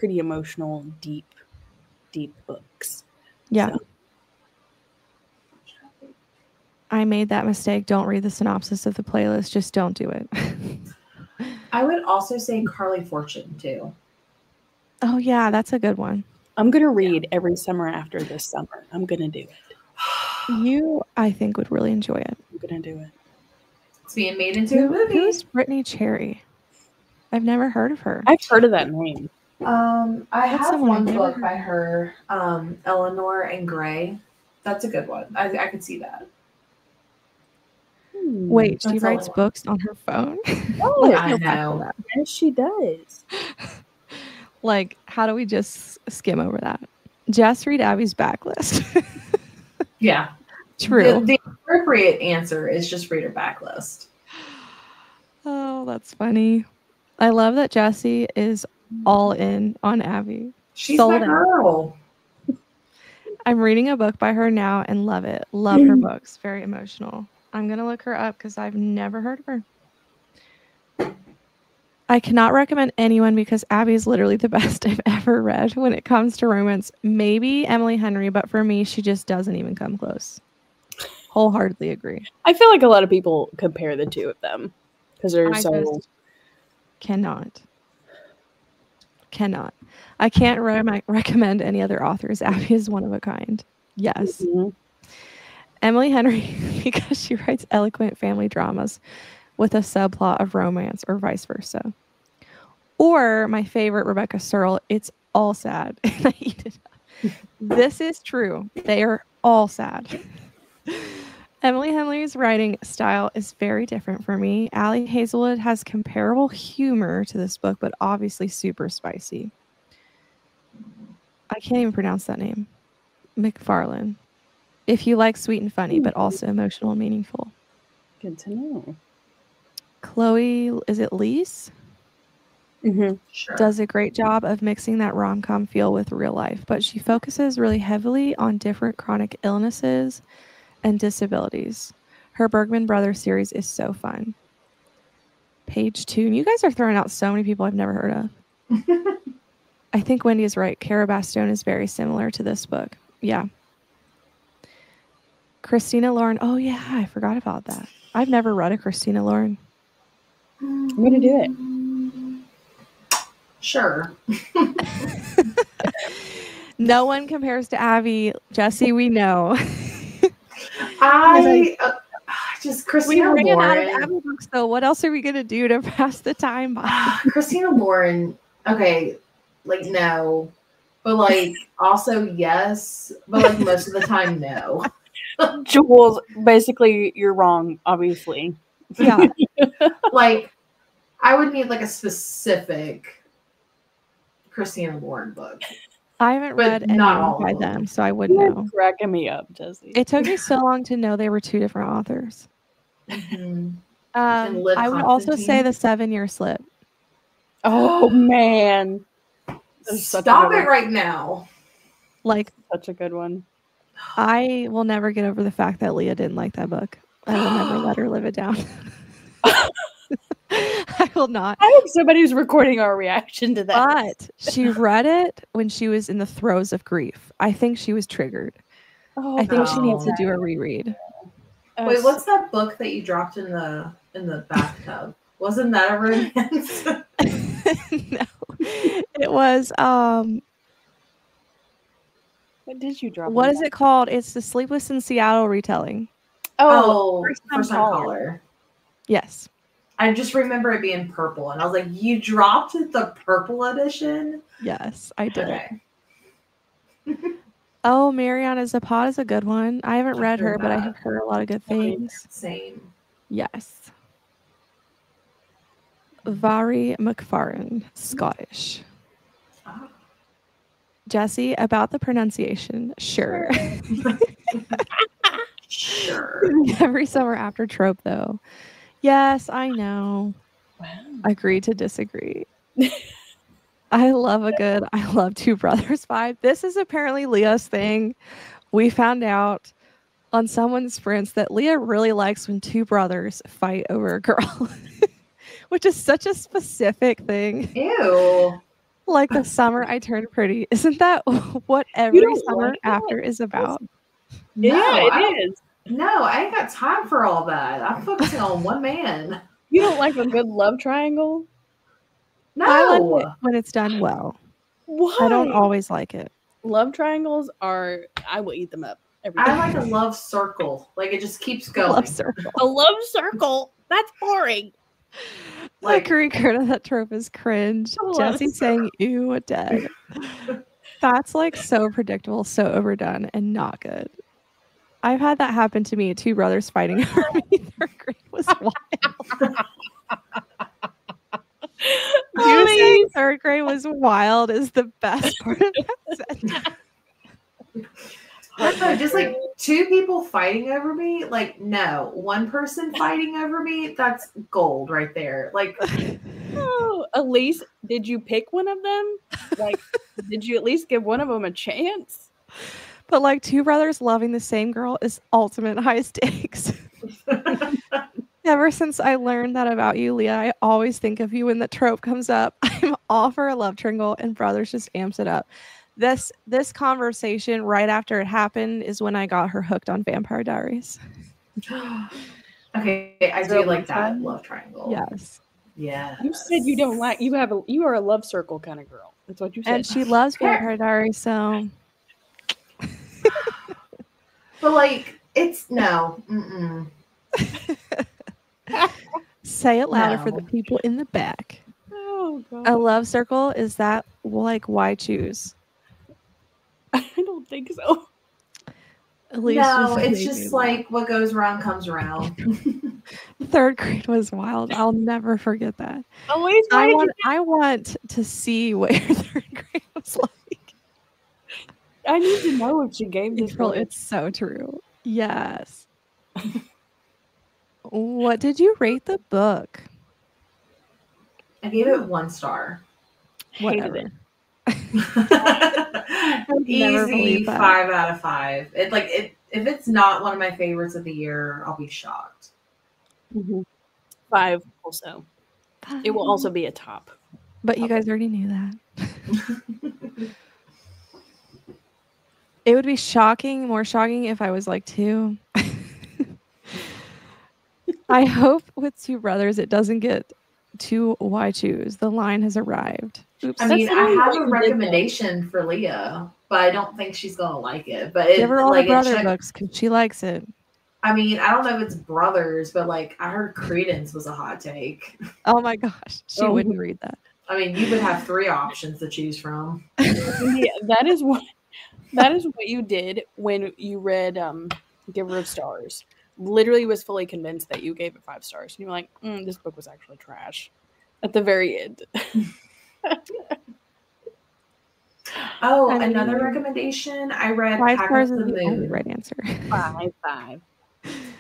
emotional, deep books. Yeah. So. I made that mistake. Don't read the synopsis of the playlist. Just don't do it. I would also say Carly Fortune too. Oh yeah, that's a good one. I'm gonna read every summer after this summer. I'm gonna do it. You, I think, would really enjoy it. I'm gonna do it. It's being made into a movie. Who's Brittany Cherry? I've never heard of her. I've heard of that name. I have one book by her, Eleanor and Gray. That's a good one. I could see that. Wait, she writes books on her phone? Oh, I know. Yes, she does. Like, how do we just skim over that? Just read Abby's backlist. Yeah. True. The appropriate answer is just read her backlist. Oh, that's funny. I love that Jessie is all in on Abby. She's my girl. I'm reading a book by her now and love it. Love her books. Very emotional. I'm going to look her up because I've never heard of her. I cannot recommend anyone because Abby is literally the best I've ever read when it comes to romance. Maybe Emily Henry, but for me, she just doesn't even come close. Wholeheartedly agree. I feel like a lot of people compare the two of them because they're I so. just cannot. I can't recommend any other authors. Abby is one of a kind. Yes. Mhm. Emily Henry, because she writes eloquent family dramas with a subplot of romance or vice versa. Or my favorite, Rebecca Searle, it's all sad. And I eat it up. This is true. They are all sad. Emily Henry's writing style is very different for me. Allie Hazelwood has comparable humor to this book, but obviously super spicy. I can't even pronounce that name. McFarlane. If you like sweet and funny, but also emotional and meaningful. Good to know. Chloe, is it Lise? Mm-hmm. Sure. Does a great job of mixing that rom-com feel with real life, but she focuses really heavily on different chronic illnesses and disabilities. Her Bergman Brothers series is so fun. Page 2. And you guys are throwing out so many people I've never heard of. I think Wendy is right. Cara Bastone is very similar to this book. Yeah. Christina Lauren. Oh, yeah. I forgot about that. I've never read a Christina Lauren. I'm going to do it. Sure. No one compares to Abby. Jessie, we know. Just Christina we ran Lauren. out of Abby books, so what else are we going to do to pass the time by? Christina Lauren. Okay. Like, no. But, like, also yes. But, like, most of the time, no. Jules, basically, you're wrong, obviously. Yeah. Like, I would need, like, a specific Christina Lauren book. I haven't But read any not all by of them. them, so I wouldn't You're know. cracking me up, Jessie. It took me so long to know they were two different authors. Mm-hmm. I would also say The 7-Year Slip. Oh, man. Stop it right now. Like, such a good one. I will never get over the fact that Leah didn't like that book. I will never let her live it down. I will not. I hope somebody's recording our reaction to that. But she read it when she was in the throes of grief. I think she was triggered. Oh, I think she no. needs to do a reread. Wait, what's that book that you dropped in the bathtub? Wasn't that a romance? No. It was what did you drop? what is it called? It's the Sleepless in Seattle retelling. First time caller. Yes. I just remember it being purple, and I was like, "You dropped the purple edition?" Yes, I did. Okay. Oh, Mariana Zapata is a good one. I haven't read her, but I have heard a lot of good things. Same. Yes. Vari McFarlane, Scottish. Oh. Jessie, about the pronunciation, sure. Sure. Every summer after trope, though. Yes, I know. Wow. Agree to disagree. I love Two Brothers vibe. This is apparently Leah's thing. We found out on someone's sprints that Leah really likes when two brothers fight over a girl, which is such a specific thing. Ew. Like the summer I turned pretty. Isn't that what every summer like after is about? Yeah, it is. No, I ain't got time for all that. I'm focusing on one man. You don't like a good love triangle? No. I like it when it's done well. What? I don't always like it. Love triangles are, I will eat them up every I time. like a love circle. Like, it just keeps going. Love circle. A love circle? That's boring. Like Kurita, that trope is cringe. Jessie saying ew dead. That's like so predictable, so overdone, and not good. I've had that happen to me. Two brothers fighting over me. Third grade was wild. You saying third grade was wild is the best part of that sentence. No, just like two people fighting over me. Like, no, one person fighting over me. That's gold right there. Like, Oh, Elise, did you pick one of them? Like, did you at least give one of them a chance? But like two brothers loving the same girl is ultimate high stakes. Ever since I learned that about you, Leah, I always think of you when the trope comes up. I'm all for a love triangle, and brothers just amps it up. This conversation right after it happened is when I got her hooked on Vampire Diaries. Okay, I do like that love triangle. Yes. Yeah. You said you don't like you are a love circle kind of girl. That's what you said. And she loves Vampire Diaries, so. But like, it's no. Mm-mm. Say it louder for the people in the back. Oh God. A love circle, is that like why choose? I don't think so. At least no, it's just like what goes around comes around. 3rd grade was wild. I'll never forget that. Always, I want to see what your 3rd grade was like. I need to know if she gave this. It's so true. Yes. What did you rate the book? I gave it 1 star. Whatever. Easy 5 out of 5. It's like if it's not one of my favorites of the year, I'll be shocked. 5 also. It will also be a top. But you guys already knew that. It would be more shocking if I was like 2. I hope with two brothers it doesn't get too why choose. The line has arrived. Oops. I mean, I have a recommendation for Leah, but I don't think she's gonna like it. But give her all the brother books because she likes it. I mean, I don't know if it's brothers, but like I heard Credence was a hot take. Oh my gosh, she wouldn't read that. I mean, you would have 3 options to choose from. Yeah, that is what you did when you read Giver of Stars. Literally was fully convinced that you gave it 5 stars. And you were like, this book was actually trash at the very end. Another recommendation. I read 5 Pack stars Up the is the Moon. only right answer. 5.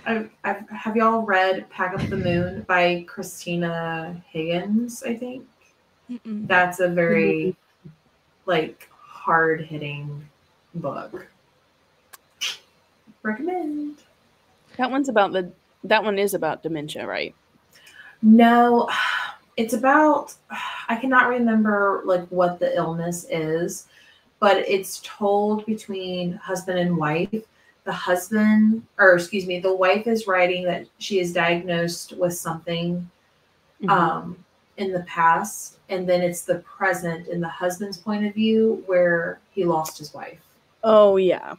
Have y'all read Pack Up the Moon by Christina Higgins, I think? Mm-mm. That's a very like hard-hitting book. Recommend. That one is about dementia, right? No, it's about, I cannot remember like what the illness is, but it's told between husband and wife. The wife is writing that she is diagnosed with something in the past, and then it's the present in the husband's point of view where he lost his wife. Oh yeah.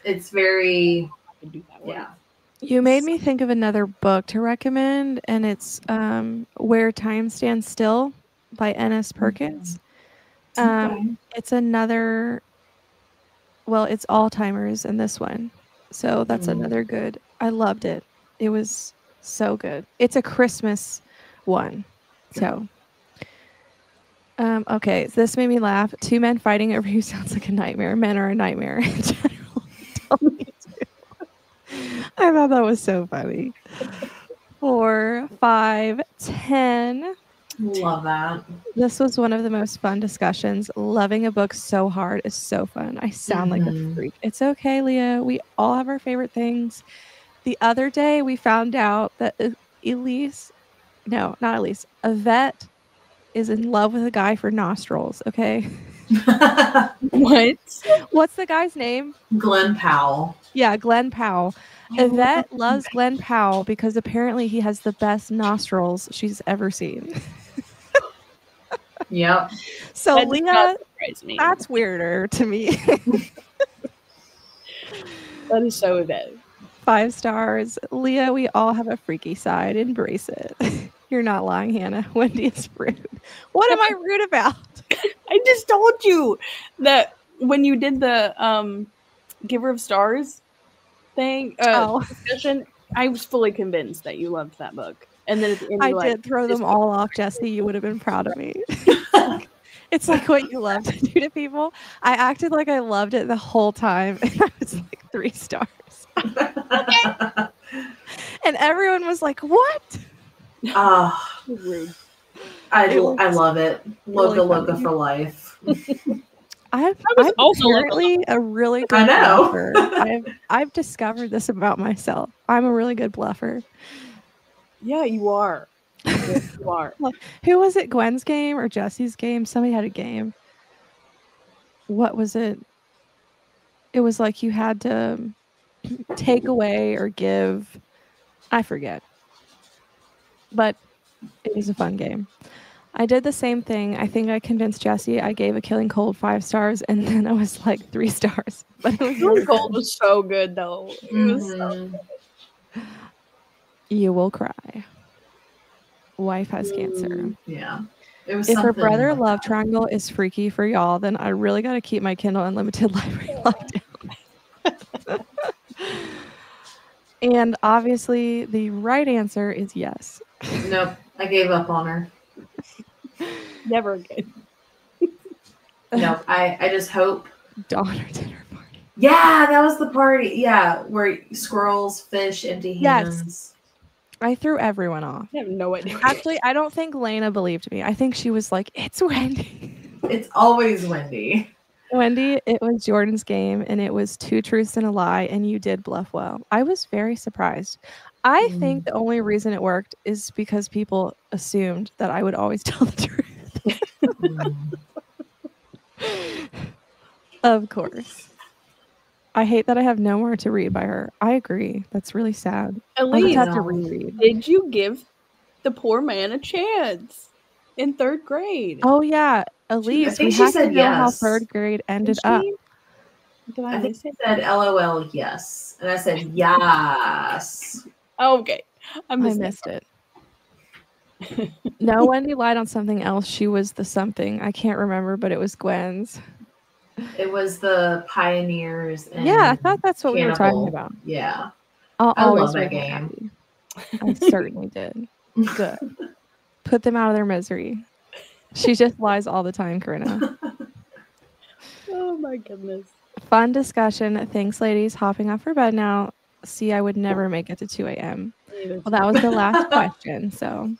It's very, I can do that one. yeah. You made me think of another book to recommend, and it's Where Time Stands Still by N.S. Perkins. It's another, well, it's Alzheimer's in this one. So that's another good. I loved it. It was so good. It's a Christmas one. So, okay, so this made me laugh. 2 men fighting over who sounds like a nightmare. Men are a nightmare in general. I thought that was so funny. 4, 5, 10. Love that. This was one of the most fun discussions. Loving a book so hard is so fun. I sound like a freak. It's okay, Leah. We all have our favorite things. The other day, we found out that Yvette is in love with a guy for nostrils, okay? What? What's the guy's name? Glenn Powell. Yeah, Glenn Powell. Yvette loves Glenn Powell because apparently he has the best nostrils she's ever seen. Yep. So that Leah, that's weirder to me. That is so Yvette. 5 stars. Leah, we all have a freaky side. Embrace it. You're not lying, Hannah. Wendy is rude. What am I rude about? I just told you that when you did the Giver of Stars thing discussion, I was fully convinced that you loved that book. And then at the end, I did throw them all off, Jessie. You would have been proud of me. It's like what you love to do to people. I acted like I loved it the whole time, and I was like 3 stars. And everyone was like, "What?" Rude. I love it. Loca for life. I'm also apparently a really good I know. bluffer. I've discovered this about myself. I'm a really good bluffer. Yeah, you are. You are. Who was it? Gwen's game or Jessie's game? Somebody had a game. What was it? It was like you had to take away or give. I forget. But it was a fun game. I did the same thing. I think I convinced Jessie. I gave A Killing Cold 5 stars, and then I was like 3 stars. But it was Killing Cold was so good, though. It was so Mhm. You will cry. Wife has cancer. Yeah. It was If her something brother like love that. triangle is freaky for y'all, then I really got to keep my Kindle Unlimited library locked down. And obviously, the right answer is yes. Nope. I gave up on her. never again. Nope. I just hope. Donner dinner party. Yeah, that was the party. Yeah, where squirrels, fish, empty Yes. hands. I threw everyone off. I have no idea. Actually, I don't think Lena believed me. I think she was like, it's Wendy. It's always Wendy. Wendy, it was Jordan's game, and it was 2 truths and a lie, and you did bluff well. I was very surprised. I think the only reason it worked is because people assumed that I would always tell the truth. Of course. I hate that I have no more to read by her. I agree. That's really sad. At I just least, have to reread. did you give the poor man a chance in 3rd grade? Oh yeah, Elise. think We she have to said know how yes. 3rd grade ended Did up. she? Did I I think miss she it? said LOL yes. And I said yes. Oh, okay. I I missed, missed it. No, Wendy lied on something else. She was the something. I can't remember, but it was Gwen's. It was the Pioneers and Yeah, I thought that's what we were talking Cannibal. about. Yeah. I'll I always love that make her game. happy. I certainly did. Good. Put them out of their misery. She just lies all the time, Corinna. Oh my goodness. Fun discussion. Thanks, ladies. Hopping off for bed now. See, I would never make it to 2 a.m. Well, that was the last question. So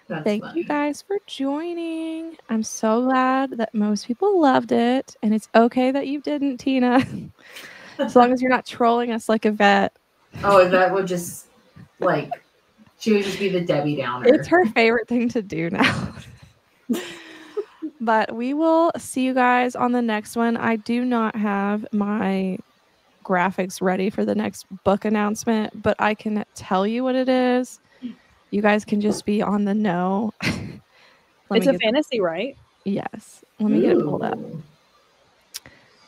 That's thank funny. you guys for joining. I'm so glad that most people loved it. And it's okay that you didn't, Tina. As long as you're not trolling us like a vet. Oh, that would just like she would just be the Debbie Downer. It's her favorite thing to do now. But we will see you guys on the next one. I do not have my graphics ready for the next book announcement, but I can tell you what it is. You guys can just be on the know. It's a fantasy, right? Yes. Let me get it pulled up.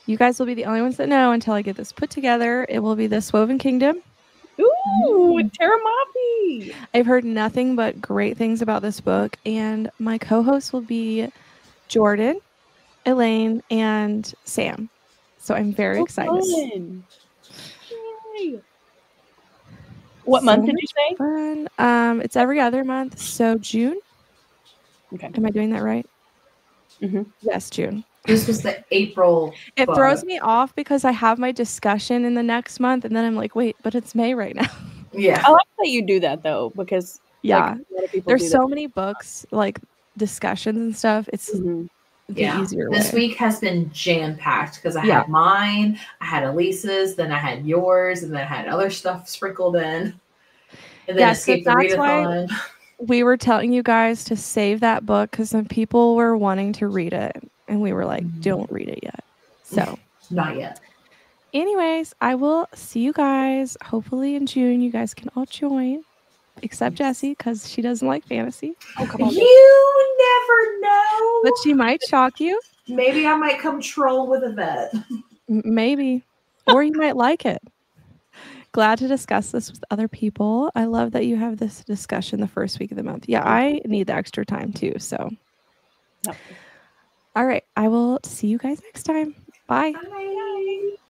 You guys will be the only ones that know until I get this put together. It will be the Swoven Kingdom. Ooh, Teramapi. I've heard nothing but great things about this book, and my co-hosts will be Jordan, Elaine, and Sam. So I'm very excited. Fun. Yay. What month did you say? Fun. It's every other month. So June. Okay. Am I doing that right? Mm-hmm. Yes, June. This was the April. It book. throws me off because I have my discussion in the next month, and then I'm like, wait, but it's May right now. Yeah. I like that you do that though, because Yeah, like, a lot of people there's do so that. many books, like discussions and stuff. It's the easier This way. week has been jam packed because I Yeah. had mine, I had Elise's, then I had yours, and then I had other stuff sprinkled in. And then Yeah, so Escape the that's why Readathon. we were telling you guys to save that book because some people were wanting to read it, and we were like, don't read it yet. So, Not yet. anyways, I will see you guys hopefully in June. You guys can all join, except Jessie because she doesn't like fantasy. Oh, come on. You never know. But she might shock you. Maybe I might come troll with a vet. Maybe. Or you might like it. Glad to discuss this with other people. I love that you have this discussion the first week of the month. Yeah, I need the extra time too. So, all right. I will see you guys next time. Bye. Bye.